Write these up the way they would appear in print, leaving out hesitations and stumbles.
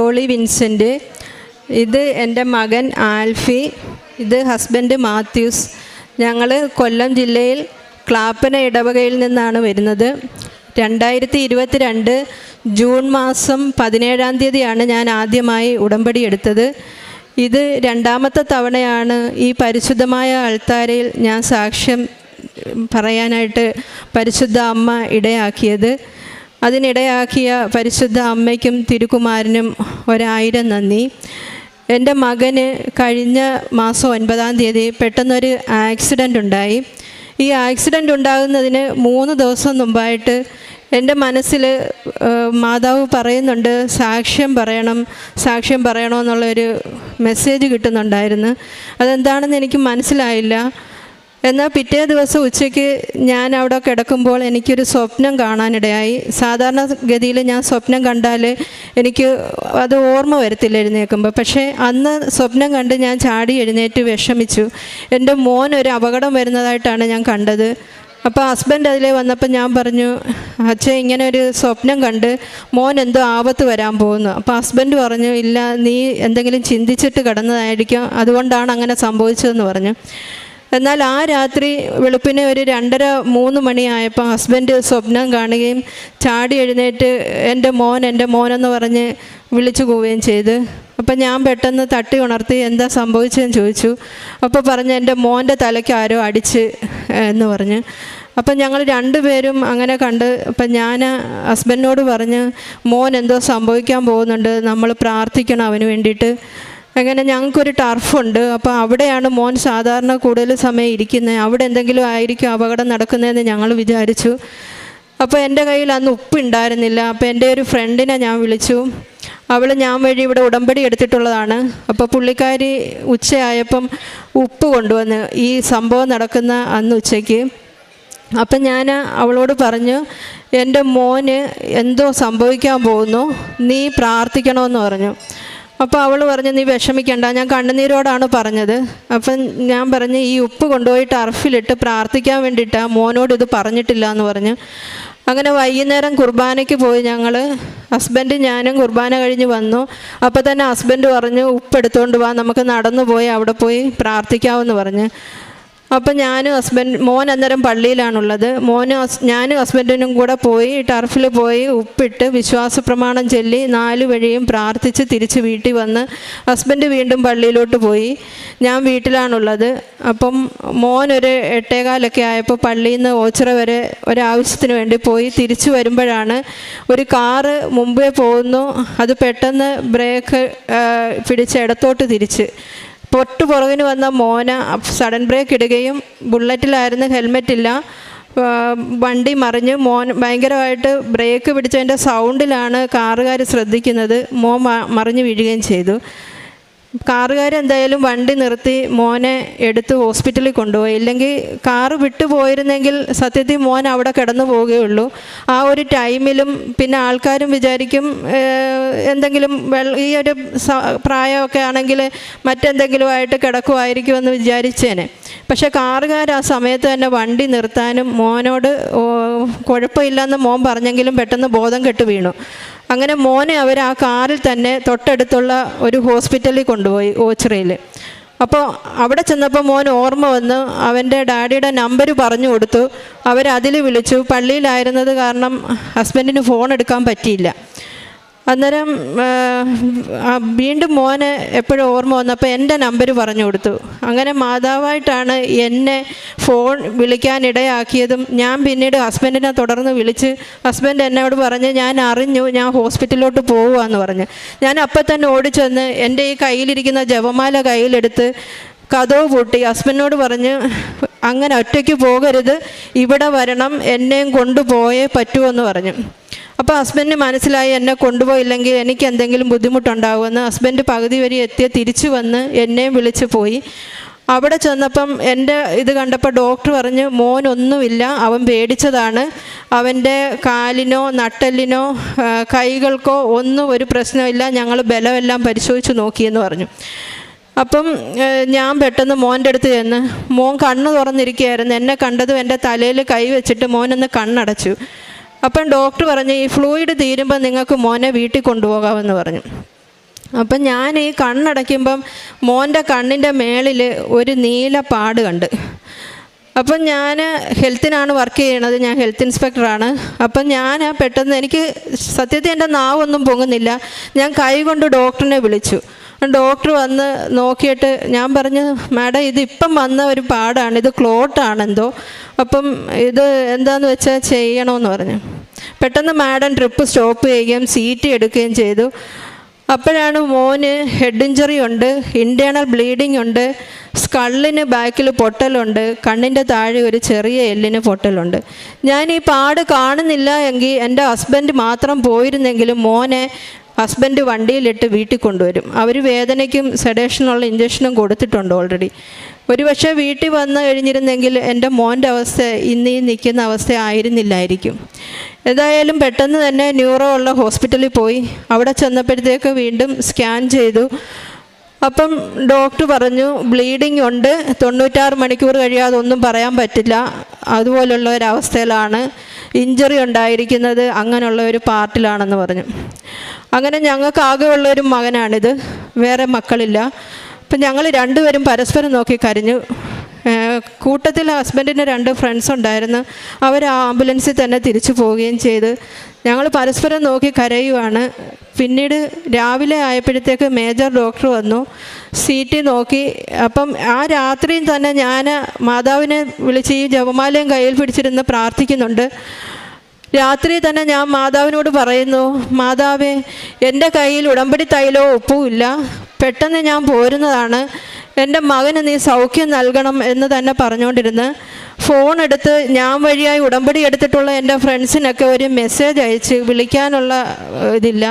Jolly Vincent, ഇത് എൻ്റെ മകൻ ആൽഫി, ഇത് ഹസ്ബൻഡ് മാത്യൂസ്. ഞങ്ങൾ കൊല്ലം ജില്ലയിൽ ക്ലാപ്പന ഇടവകയിൽ നിന്നാണ് വരുന്നത്. 2022 ജൂൺ മാസം 17-ാം തീയതിയാണ് ഞാൻ ആദ്യമായി ഉടമ്പടി എടുത്തത്. ഇത് രണ്ടാമത്തെ തവണയാണ് ഈ പരിശുദ്ധമായ അൾത്താരയിൽ ഞാൻ സാക്ഷ്യം പറയാനായിട്ട് പരിശുദ്ധ അമ്മ ഇടയാക്കിയത്. അതിനിടയാക്കിയ പരിശുദ്ധ അമ്മയ്ക്കും തിരുക്കുമാരനും 1000 നന്ദി. എൻ്റെ മകന് കഴിഞ്ഞ മാസം 9-ാം തീയതി പെട്ടെന്നൊരു ആക്സിഡൻ്റ് ഉണ്ടായി. ഈ ആക്സിഡൻ്റ് ഉണ്ടാകുന്നതിന് 3 ദിവസം മുമ്പായിട്ട് എൻ്റെ മനസ്സിൽ മാതാവ് പറയുന്നുണ്ട്, സാക്ഷ്യം പറയണമെന്നുള്ളൊരു മെസ്സേജ് കിട്ടുന്നുണ്ടായിരുന്നു. അതെന്താണെന്ന് എനിക്ക് മനസ്സിലായില്ല. എന്നാൽ പിറ്റേ ദിവസം ഉച്ചയ്ക്ക് ഞാൻ അവിടെ കിടക്കുമ്പോൾ എനിക്കൊരു സ്വപ്നം കാണാനിടയായി. സാധാരണ ഗതിയിൽ ഞാൻ സ്വപ്നം കണ്ടാൽ എനിക്ക് അത് ഓർമ്മ വരത്തില്ല എഴുന്നേൽക്കുമ്പോൾ. പക്ഷേ അന്ന് സ്വപ്നം കണ്ട് ഞാൻ ചാടി എഴുന്നേറ്റ് വിഷമിച്ചു. എൻ്റെ മോൻ ഒരു അപകടം വരുന്നതായിട്ടാണ് ഞാൻ കണ്ടത്. അപ്പോൾ ഹസ്ബൻഡ് അതിലേ വന്നപ്പോൾ ഞാൻ പറഞ്ഞു, അച്ഛൻ ഇങ്ങനെ ഒരു സ്വപ്നം കണ്ട് മോൻ എന്തോ ആപത്ത് വരാൻ പോകുന്നു. അപ്പോൾ ഹസ്ബൻഡ് പറഞ്ഞു, ഇല്ല, നീ എന്തെങ്കിലും ചിന്തിച്ചിട്ട് കിടന്നതായിരിക്കും, അതുകൊണ്ടാണ് അങ്ങനെ സംഭവിച്ചതെന്ന് പറഞ്ഞു. എന്നാൽ ആ രാത്രി വെളുപ്പിന് ഒരു 2:30-3 മണിയായപ്പോൾ ഹസ്ബൻഡ് സ്വപ്നം കാണുകയും ചാടി എഴുന്നേറ്റ് എൻ്റെ മോനെന്ന് പറഞ്ഞ് വിളിച്ചു പോവുകയും ചെയ്ത്. അപ്പം ഞാൻ പെട്ടെന്ന് തട്ടി ഉണർത്തി എന്താ സംഭവിച്ചതെന്ന് ചോദിച്ചു. അപ്പോൾ പറഞ്ഞ് എൻ്റെ മോൻ്റെ തലയ്ക്ക് ആരോ അടിച്ച് എന്ന് പറഞ്ഞ്. അപ്പം ഞങ്ങൾ 2 പേരും അങ്ങനെ കണ്ട്. അപ്പം ഞാൻ ഹസ്ബൻഡിനോട് പറഞ്ഞ്, മോൻ എന്തോ സംഭവിക്കാൻ പോകുന്നുണ്ട്, നമ്മൾ പ്രാർത്ഥിക്കണം അവന് വേണ്ടിയിട്ട്. അങ്ങനെ ഞങ്ങൾക്കൊരു ടർഫുണ്ട്, അപ്പോൾ അവിടെയാണ് മോൻ സാധാരണ കൂടുതൽ സമയം ഇരിക്കുന്നത്. അവിടെ എന്തെങ്കിലും ആയിരിക്കും അപകടം നടക്കുന്നതെന്ന് ഞങ്ങൾ വിചാരിച്ചു. അപ്പോൾ എൻ്റെ കയ്യിൽ അന്ന് ഉപ്പ് ഉണ്ടായിരുന്നില്ല. അപ്പോൾ എൻ്റെ ഒരു ഫ്രണ്ടിനെ ഞാൻ വിളിച്ചു. ഞാൻ വഴി ഇവിടെ ഉടമ്പടി എടുത്തിട്ടുള്ളതാണ്. അപ്പോൾ പുള്ളിക്കാരി ഉച്ചയായപ്പം ഉപ്പ് കൊണ്ടുവന്ന് ഈ സംഭവം നടക്കുന്ന അന്ന് ഉച്ചയ്ക്ക്. അപ്പം ഞാൻ അവളോട് പറഞ്ഞു, എൻ്റെ മോന് എന്തോ സംഭവിക്കാൻ പോകുന്നു, നീ പ്രാർത്ഥിക്കണമെന്ന് പറഞ്ഞു. അപ്പോൾ അവൾ പറഞ്ഞു, നീ വിഷമിക്കണ്ട, ഞാൻ കണ്ണുനീരോടാണ് പറഞ്ഞത്. അപ്പം ഞാൻ പറഞ്ഞു, ഈ ഉപ്പ് കൊണ്ടുപോയി ടർഫിലിട്ട് പ്രാർത്ഥിക്കാൻ വേണ്ടിയിട്ടാണ്, മോനോട് ഇത് പറഞ്ഞിട്ടില്ല എന്ന് പറഞ്ഞു. അങ്ങനെ വൈകുന്നേരം കുർബാനയ്ക്ക് പോയി. ഹസ്ബൻഡ് ഞാനും കുർബാന കഴിഞ്ഞ് വന്നു. അപ്പോൾ തന്നെ ഹസ്ബൻഡ് പറഞ്ഞു, ഉപ്പ് എടുത്തുകൊണ്ട് വാ, നമുക്ക് നടന്നു പോയി അവിടെ പോയി പ്രാർത്ഥിക്കാമെന്ന് പറഞ്ഞു. അപ്പം മോൻ അന്നേരം പള്ളിയിലാണുള്ളത്. ഞാനും ഹസ്ബൻഡിനും കൂടെ പോയി ടർഫിൽ പോയി ഉപ്പിട്ട് വിശ്വാസ പ്രമാണം ചൊല്ലി 4 വഴിയും പ്രാർത്ഥിച്ച് തിരിച്ച് വീട്ടിൽ വന്ന് ഹസ്ബൻഡ് വീണ്ടും പള്ളിയിലോട്ട് പോയി. ഞാൻ വീട്ടിലാണുള്ളത്. അപ്പം മോൻ ഒരു 8:15 ആയപ്പോൾ പള്ളിയിൽ നിന്ന് ഓച്ചിറ വരെ ഒരാവശ്യത്തിന് വേണ്ടി പോയി. തിരിച്ചു വരുമ്പോഴാണ് ഒരു കാറ് മുമ്പേ പോകുന്നു. അത് പെട്ടെന്ന് ബ്രേക്ക് പിടിച്ച് ഇടത്തോട്ട് തിരിച്ച് പുറകിന് വന്ന മോന് സഡൻ ബ്രേക്ക് ഇടുകയും, ബുള്ളറ്റിലായിരുന്നു, ഹെൽമെറ്റില്ല, വണ്ടി മറിഞ്ഞ് മോൻ ഭയങ്കരമായിട്ട് ബ്രേക്ക് പിടിച്ചതിൻ്റെ സൗണ്ടിലാണ് കാറുകാർ ശ്രദ്ധിക്കുന്നത്. മോൻ മറിഞ്ഞ് വീഴുകയും ചെയ്തു. കാറുകാരെന്തായാലും വണ്ടി നിർത്തി മോനെ എടുത്ത് ഹോസ്പിറ്റലിൽ കൊണ്ടുപോയി. ഇല്ലെങ്കിൽ കാറ് വിട്ടു പോയിരുന്നെങ്കിൽ സത്യത്തിൽ മോൻ അവിടെ കിടന്നു പോവുകയുള്ളൂ. ആ ഒരു ടൈമിലും പിന്നെ ആൾക്കാരും വിചാരിക്കും എന്തെങ്കിലും ഈ ഒരു പ്രായമൊക്കെ ആണെങ്കിൽ മറ്റെന്തെങ്കിലുമായിട്ട് കിടക്കുമായിരിക്കുമെന്ന് വിചാരിച്ചേനെ. പക്ഷേ കാറുകാർ ആ സമയത്ത് തന്നെ വണ്ടി നിർത്താനും മോനോട് കുഴപ്പമില്ലെന്ന് മോൻ പറഞ്ഞെങ്കിലും പെട്ടെന്ന് ബോധം കെട്ട് വീണു. അങ്ങനെ മോനെ അവർ ആ കാറിൽ തന്നെ തൊട്ടടുത്തുള്ള ഒരു ഹോസ്പിറ്റലിൽ കൊണ്ടുപോയി, ഓച്ചിറയിൽ. അപ്പോൾ അവിടെ ചെന്നപ്പോൾ മോൻ ഓർമ്മ വന്ന് അവൻ്റെ ഡാഡിയുടെ നമ്പർ പറഞ്ഞു കൊടുത്തു. അവരതിൽ വിളിച്ചു. പള്ളിയിലായിരുന്നത് കാരണം ഹസ്ബൻഡിന് ഫോൺ എടുക്കാൻ പറ്റിയില്ല. അന്നേരം വീണ്ടും മോനെ എപ്പോഴും ഓർമ്മ വന്നപ്പോൾ എൻ്റെ നമ്പർ പറഞ്ഞു കൊടുത്തു. അങ്ങനെ മാതാവായിട്ടാണ് എന്നെ ഫോൺ വിളിക്കാനിടയാക്കിയതും. ഞാൻ പിന്നീട് ഹസ്ബൻഡിനെ തുടർന്ന് വിളിച്ച് ഹസ്ബൻഡ് എന്നോട് പറഞ്ഞ്, ഞാൻ അറിഞ്ഞു, ഞാൻ ഹോസ്പിറ്റലിലോട്ട് പോവുകയെന്ന് പറഞ്ഞു. ഞാൻ അപ്പം തന്നെ ഓടിച്ചെന്ന് എൻ്റെ ഈ കയ്യിലിരിക്കുന്ന ജപമാല കയ്യിലെടുത്ത് കതവ് പൂട്ടി ഹസ്ബൻഡിനോട് പറഞ്ഞ്, അങ്ങനെ ഒറ്റയ്ക്ക് പോകരുത്, ഇവിടെ വരണം, എന്നെയും കൊണ്ടുപോയേ പറ്റുമെന്ന് പറഞ്ഞു. അപ്പോൾ ഹസ്ബൻഡിന് മനസ്സിലായി എന്നെ കൊണ്ടുപോയില്ലെങ്കിൽ എനിക്ക് എന്തെങ്കിലും ബുദ്ധിമുട്ടുണ്ടാകുമെന്ന്. ഹസ്ബൻഡ് പകുതി വരെ തിരിച്ചു വന്ന് എന്നെയും വിളിച്ച് പോയി. അവിടെ ചെന്നപ്പം എൻ്റെ ഇത് കണ്ടപ്പോൾ ഡോക്ടർ പറഞ്ഞു, മോനൊന്നുമില്ല, അവൻ പേടിച്ചതാണ്, അവൻ്റെ കാലിനോ നട്ടെല്ലിനോ കൈകൾക്കോ ഒന്നും ഒരു പ്രശ്നമില്ല, ഞങ്ങൾ ബലമെല്ലാം പരിശോധിച്ച് നോക്കിയെന്ന് പറഞ്ഞു. അപ്പം ഞാൻ പെട്ടെന്ന് മോൻ്റെ അടുത്ത് ചെന്ന്, മോൻ കണ്ണ് തുറന്നിരിക്കുകയായിരുന്നു. എന്നെ കണ്ടതും എൻ്റെ തലയിൽ കൈ വെച്ചിട്ട് മോനൊന്ന് കണ്ണടച്ചു. അപ്പം ഡോക്ടർ പറഞ്ഞു, ഈ ഫ്ലൂയിഡ് തീരുമ്പോൾ നിങ്ങൾക്ക് മോനെ വീട്ടിൽ കൊണ്ടുപോകാമെന്ന് പറഞ്ഞു. അപ്പം ഞാൻ ഈ കണ്ണടയ്ക്കുമ്പം മോൻ്റെ കണ്ണിൻ്റെ മേളിൽ ഒരു നീല പാട് കണ്ട്. അപ്പം ഞാൻ ഹെൽത്തിനാണ് വർക്ക് ചെയ്യണത്, ഞാൻ ഹെൽത്ത് ഇൻസ്പെക്ടറാണ്. അപ്പം ഞാൻ പെട്ടെന്ന്, എനിക്ക് സത്യത്തിൽ എൻ്റെ നാവൊന്നും പൊങ്ങുന്നില്ല, ഞാൻ കൈ കൊണ്ട് ഡോക്ടറിനെ വിളിച്ചു. ഡോക്ടർ വന്ന് നോക്കിയിട്ട് ഞാൻ പറഞ്ഞു, മാഡം ഇതിപ്പം വന്ന ഒരു പാടാണ്, ഇത് ക്ലോട്ടാണെന്തോ, അപ്പം ഇത് എന്താണെന്ന് വെച്ചാൽ ചെയ്യണമെന്ന് പറഞ്ഞു. പെട്ടെന്ന് മാഡം ട്രിപ്പ് സ്റ്റോപ്പ് ചെയ്യുകയും CT എടുക്കുകയും ചെയ്തു. അപ്പോഴാണ് മോന് ഹെഡ് ഇഞ്ചറി ഉണ്ട്, ഇൻറ്റേർണൽ ബ്ലീഡിംഗ് ഉണ്ട്, സ്കള്ളിന് ബാക്കിൽ പൊട്ടലുണ്ട്, കണ്ണിൻ്റെ താഴെ ഒരു ചെറിയ എല്ലിന് പൊട്ടലുണ്ട്. ഞാൻ ഈ പാട് കാണുന്നില്ല എങ്കിൽ എൻ്റെ ഹസ്ബൻഡ് മാത്രം പോയിരുന്നെങ്കിലും മോനെ ഹസ്ബൻഡ് വണ്ടിയിലിട്ട് വീട്ടിൽ കൊണ്ടുവരും. അവർ വേദനയ്ക്കും സെഡേഷനുള്ള ഇഞ്ചക്ഷനും കൊടുത്തിട്ടുണ്ട് ഓൾറെഡി. ഒരു പക്ഷേ വീട്ടിൽ വന്നു കഴിഞ്ഞിരുന്നെങ്കിൽ എൻ്റെ മോൻ്റെ അവസ്ഥ ഇന്ന് ഈ നിൽക്കുന്ന അവസ്ഥ ആയിരുന്നില്ലായിരിക്കും. ഏതായാലും പെട്ടെന്ന് തന്നെ ന്യൂറോ ഉള്ള ഹോസ്പിറ്റലിൽ പോയി. അവിടെ ചെന്നപ്പോഴത്തേക്ക് വീണ്ടും സ്കാൻ ചെയ്തു. അപ്പം ഡോക്ടർ പറഞ്ഞു ബ്ലീഡിങ് ഉണ്ട്, 96 മണിക്കൂർ കഴിയാതെ ഒന്നും പറയാൻ പറ്റില്ല, അതുപോലുള്ള ഒരവസ്ഥയിലാണ്, ഇഞ്ചറി ഉണ്ടായിരിക്കുന്നത് അങ്ങനെയുള്ള ഒരു പാർട്ടിലാണെന്ന് പറഞ്ഞു. അങ്ങനെ ഞങ്ങൾക്ക് ആകെ ഉള്ളൊരു മകനാണിത്, വേറെ മക്കളില്ല. അപ്പം ഞങ്ങൾ രണ്ടുപേരും പരസ്പരം നോക്കി കരഞ്ഞു. കൂട്ടത്തിൽ ഹസ്ബൻഡിന് 2 ഫ്രണ്ട്സ് ഉണ്ടായിരുന്നു, അവർ ആംബുലൻസിൽ തന്നെ തിരിച്ചു പോവുകയും ചെയ്ത്. ഞങ്ങൾ പരസ്പരം നോക്കി കരയുവാണ്. പിന്നീട് രാവിലെ ആയപ്പോഴത്തേക്ക് മേജർ ഡോക്ടർ വന്നു, CT നോക്കി. അപ്പം ആ രാത്രിയും തന്നെ ഞാൻ മാതാവിനെ വിളിച്ച് ഈ ജപമാലയും കയ്യിൽ പിടിച്ചിരുന്ന് പ്രാർത്ഥിക്കുന്നുണ്ട്. രാത്രി തന്നെ ഞാൻ മാതാവിനോട് പറയുന്നു, മാതാവേ, എൻ്റെ കയ്യിൽ ഉടമ്പടി തൈലോ ഉപ്പും ഇല്ല, പെട്ടെന്ന് ഞാൻ പോരുന്നതാണ്, എൻ്റെ മകന് നീ സൗഖ്യം നൽകണം എന്ന് തന്നെ പറഞ്ഞുകൊണ്ടിരുന്ന് ഫോൺ എടുത്ത് ഞാൻ വഴിയായി ഉടമ്പടി എടുത്തിട്ടുള്ള എൻ്റെ ഫ്രണ്ട്സിനൊക്കെ ഒരു മെസ്സേജ് അയച്ച്, വിളിക്കാനുള്ള ഇതില്ല,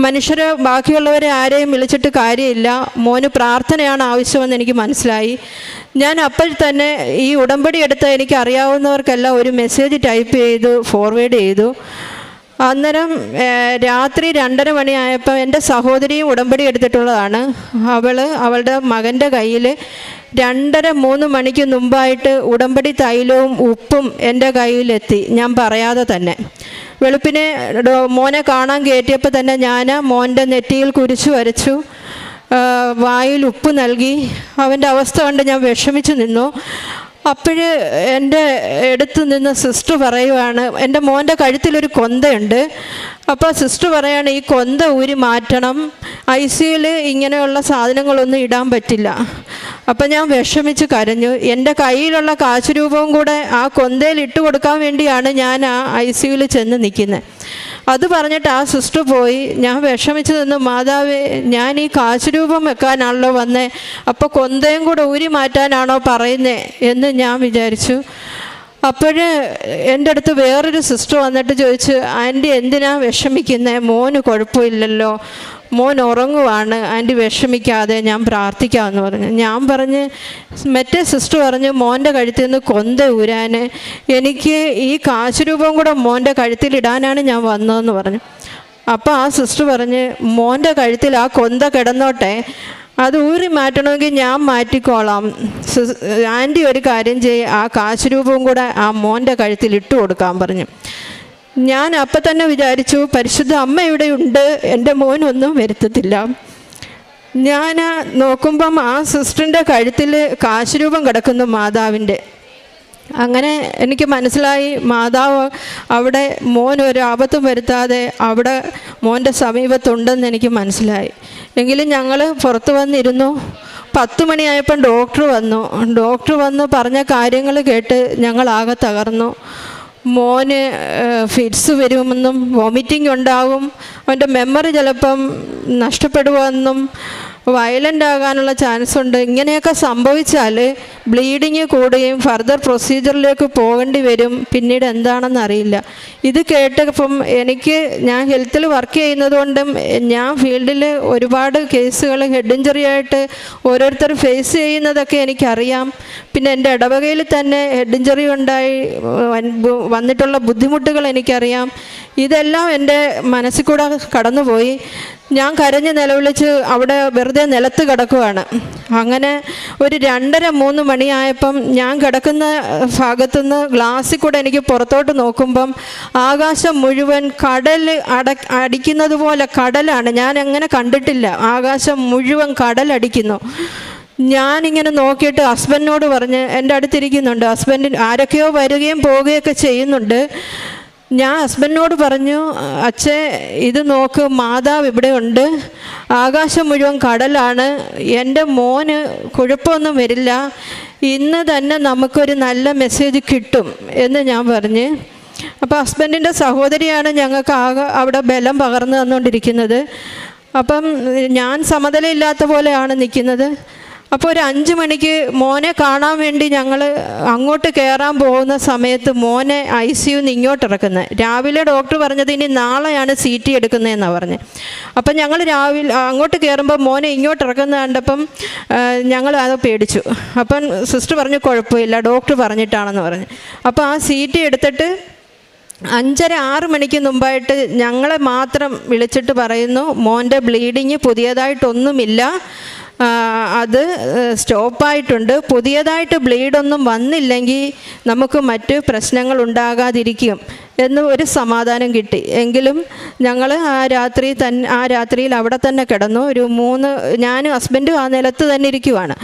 മനുഷ്യരെ ബാക്കിയുള്ളവരെ ആരെയും വിളിച്ചിട്ട് കാര്യമില്ല, മോന് പ്രാർത്ഥനയാണ് ആവശ്യമെന്ന് എനിക്ക് മനസ്സിലായി. ഞാൻ അപ്പോൾ തന്നെ ഈ ഉടമ്പടി എടുത്ത എനിക്ക് അറിയാവുന്നവർക്കെല്ലാം ഒരു മെസ്സേജ് ടൈപ്പ് ചെയ്ത് ഫോർവേഡ് ചെയ്തു. അന്നേരം രാത്രി 2:30 മണിയായപ്പോൾ എൻ്റെ സഹോദരിയും ഉടമ്പടി എടുത്തിട്ടുള്ളതാണ്. അവളുടെ മകൻ്റെ കയ്യിൽ 2:30-3 മണിക്ക് മുമ്പായിട്ട് ഉടമ്പടി തൈലവും ഉപ്പും എൻ്റെ കയ്യിലെത്തി, ഞാൻ പറയാതെ തന്നെ. വെളുപ്പിനെ മോനെ കാണാൻ കയറ്റിയപ്പോൾ തന്നെ ഞാൻ മോൻ്റെ നെറ്റിയിൽ കുരിശ് വരച്ചു, വായിൽ ഉപ്പ് നൽകി. അവൻ്റെ അവസ്ഥ കണ്ട് ഞാൻ വിഷമിച്ച് നിന്നു. അപ്പോഴ് എൻ്റെ അടുത്ത് നിന്ന് സിസ്റ്റർ പറയുവാണ്, എൻ്റെ മോൻ്റെ കഴുത്തിലൊരു കൊന്തയുണ്ട്. അപ്പോൾ സിസ്റ്റർ പറയാണ്, ഈ കൊന്ത ഊരി മാറ്റണം, ICUവിൽ ഇങ്ങനെയുള്ള സാധനങ്ങളൊന്നും ഇടാൻ പറ്റില്ല. അപ്പം ഞാൻ വിഷമിച്ച് കരഞ്ഞു. എൻ്റെ കയ്യിലുള്ള കാശ് രൂപവും കൂടെ ആ കൊന്തയിൽ ഇട്ട് കൊടുക്കാൻ വേണ്ടിയാണ് ഞാൻ ആ ICUവിൽ ചെന്ന് നിൽക്കുന്നത്. അത് പറഞ്ഞിട്ട് ആ സിസ്റ്റർ പോയി. ഞാൻ വിഷമിച്ച് നിന്ന്, മാതാവേ, ഞാൻ ഈ കാശ് രൂപം വെക്കാനാണല്ലോ വന്നേ, അപ്പോൾ കൊന്തയും കൂടെ ഊരി മാറ്റാനാണോ പറയുന്നേ എന്ന് ഞാൻ വിചാരിച്ചു. അപ്പോഴ് എൻ്റെ അടുത്ത് വേറൊരു സിസ്റ്റർ വന്നിട്ട് ചോദിച്ചു, ആൻറ്റി എന്തിനാ വിഷമിക്കുന്നത്, മോന് കുഴപ്പമില്ലല്ലോ, മോൻ ഉറങ്ങുവാണ്, ആൻറ്റി വിഷമിക്കാതെ, ഞാൻ പ്രാർത്ഥിക്കാമെന്ന് പറഞ്ഞു. ഞാൻ പറഞ്ഞ്, മറ്റേ സിസ്റ്റർ പറഞ്ഞു, മോൻ്റെ കഴുത്തിൽ നിന്ന് കൊന്ത ഊരാൻ, എനിക്ക് ഈ കാശ് രൂപം കൂടെ മോൻ്റെ കഴുത്തിലിടാനാണ് ഞാൻ വന്നതെന്ന് പറഞ്ഞു. അപ്പോൾ ആ സിസ്റ്റർ പറഞ്ഞ്, മോൻ്റെ കഴുത്തിൽ ആ കൊന്ത കിടന്നോട്ടെ, അത് ഊരി മാറ്റണമെങ്കിൽ ഞാൻ മാറ്റിക്കോളാം, ആൻറ്റി ഒരു കാര്യം ചെയ്യ്, ആ കാശ് രൂപവും കൂടെ ആ മോൻ്റെ കഴുത്തിൽ ഇട്ട് കൊടുക്കാൻ പറഞ്ഞു. ഞാൻ അപ്പം തന്നെ വിചാരിച്ചു, പരിശുദ്ധ അമ്മ ഇവിടെയുണ്ട്, എൻ്റെ മോനൊന്നും വരുത്തത്തില്ല. ഞാൻ നോക്കുമ്പം ആ സിസ്റ്ററിൻ്റെ കഴുത്തിൽ കാശ് രൂപം കിടക്കുന്നു, മാതാവിൻ്റെ. അങ്ങനെ എനിക്ക് മനസ്സിലായി, മാതാവ് അവിടെ മോനൊരു ആപത്തും വരുത്താതെ അവിടെ മോൻ്റെ സമീപത്തുണ്ടെന്ന് എനിക്ക് മനസ്സിലായി. എങ്കിലും ഞങ്ങൾ പുറത്ത് വന്നിരുന്നു. 10 മണിയായപ്പം ഡോക്ടർ വന്ന് പറഞ്ഞ കാര്യങ്ങൾ കേട്ട് ഞങ്ങളാകെ തകർന്നു. മോന് ഫിറ്റ്സ് വരുമെന്നും വോമിറ്റിംഗ് ഉണ്ടാകും, അവൻ്റെ മെമ്മറി ചിലപ്പം നഷ്ടപ്പെടുമെന്നും വയലൻ്റ് ആകാനുള്ള ചാൻസ് ഉണ്ട്, ഇങ്ങനെയൊക്കെ സംഭവിച്ചാൽ ബ്ലീഡിങ് കൂടുകയും ഫർദർ പ്രൊസീജിയറിലേക്ക് പോകേണ്ടി വരും, പിന്നീട് എന്താണെന്ന് അറിയില്ല. ഇത് കേട്ടപ്പം ഞാൻ ഹെൽത്തിൽ വർക്ക് ചെയ്യുന്നതുകൊണ്ടും ഞാൻ ഫീൽഡിൽ ഒരുപാട് കേസുകൾ ഹെഡ് ഇഞ്ചറി ആയിട്ട് ഓരോരുത്തർ ഫേസ് ചെയ്യുന്നതൊക്കെ എനിക്കറിയാം. പിന്നെ എൻ്റെ ഇടവകയിൽ തന്നെ ഹെഡ് ഇഞ്ചറി ഉണ്ടായി വന്നിട്ടുള്ള ബുദ്ധിമുട്ടുകൾ എനിക്കറിയാം. ഇതെല്ലാം എൻ്റെ മനസ്സിൽ കൂടെ കടന്നുപോയി. ഞാൻ കരഞ്ഞ് നിലവിളിച്ച് അവിടെ വെറുതെ വെറുതെ നിലത്ത് കിടക്കുവാണ്. അങ്ങനെ ഒരു 2:30-3 മണിയായപ്പം ഞാൻ കിടക്കുന്ന ഭാഗത്തുനിന്ന് ഗ്ലാസ്സിൽ കൂടെ എനിക്ക് പുറത്തോട്ട് നോക്കുമ്പം ആകാശം മുഴുവൻ കടൽ അടിക്കുന്നത് പോലെ കടലാണ്. ഞാൻ അങ്ങനെ കണ്ടിട്ടില്ല. ആകാശം മുഴുവൻ കടലടിക്കുന്നു. ഞാനിങ്ങനെ നോക്കിയിട്ട് ഹസ്ബൻഡിനോട് പറഞ്ഞ്, എൻ്റെ അടുത്തിരിക്കുന്നുണ്ട് ഹസ്ബൻഡിന്, ആരൊക്കെയോ വരികയും പോവുകയൊക്കെ ചെയ്യുന്നുണ്ട്. ഞാൻ ഹസ്ബൻഡിനോട് പറഞ്ഞു, അച്ഛേ ഇത് നോക്ക്, മാതാവ് ഇവിടെ ഉണ്ട്, ആകാശം മുഴുവൻ കടലാണ്, എൻ്റെ മോന് കുഴപ്പമൊന്നും വരില്ല, ഇന്ന് തന്നെ നമുക്കൊരു നല്ല മെസ്സേജ് കിട്ടും എന്ന് ഞാൻ പറഞ്ഞ്. അപ്പോൾ ഹസ്ബൻഡിൻ്റെ സഹോദരിയാണ് ഞങ്ങൾക്ക് അവിടെ ബലം പകർന്നു തന്നുകൊണ്ടിരിക്കുന്നത്. അപ്പം ഞാൻ സമനിലയില്ലാത്ത പോലെയാണ് നിൽക്കുന്നത്. അപ്പോൾ ഒരു 5 മണിക്ക് മോനെ കാണാൻ വേണ്ടി ഞങ്ങൾ അങ്ങോട്ട് കയറാൻ പോകുന്ന സമയത്ത് മോനെ ICUന്ന് ഇങ്ങോട്ട് ഇറക്കുന്നത്. രാവിലെ ഡോക്ടർ പറഞ്ഞത് ഇനി നാളെയാണ് CT എടുക്കുന്നതെന്നാണ് പറഞ്ഞത്. അപ്പം ഞങ്ങൾ രാവിലെ അങ്ങോട്ട് കയറുമ്പോൾ മോനെ ഇങ്ങോട്ട് ഇറക്കുന്നത് കണ്ടപ്പം ഞങ്ങൾ അത് പേടിച്ചു. അപ്പം സിസ്റ്റർ പറഞ്ഞു കുഴപ്പമില്ല, ഡോക്ടർ പറഞ്ഞിട്ടാണെന്ന് പറഞ്ഞു. അപ്പോൾ ആ CT എടുത്തിട്ട് 5:30-6 മണിക്ക് മുമ്പായിട്ട് ഞങ്ങളെ മാത്രം വിളിച്ചിട്ട് പറയുന്നു, മോൻ്റെ ബ്ലീഡിങ് പുതിയതായിട്ടൊന്നുമില്ല, അത് സ്റ്റോപ്പായിട്ടുണ്ട്, പുതിയതായിട്ട് ബ്ലീഡൊന്നും വന്നില്ലെങ്കിൽ നമുക്ക് മറ്റ് പ്രശ്നങ്ങൾ ഉണ്ടാകാതിരിക്കും എന്ന് ഒരു സമാധാനം കിട്ടി. എങ്കിലും ഞങ്ങൾ ആ രാത്രിയിൽ അവിടെ തന്നെ കിടന്നു. ഒരു 3 ഞാനും ഹസ്ബൻഡും ആ നിലത്ത് തന്നെ ഇരിക്കുവാണ്.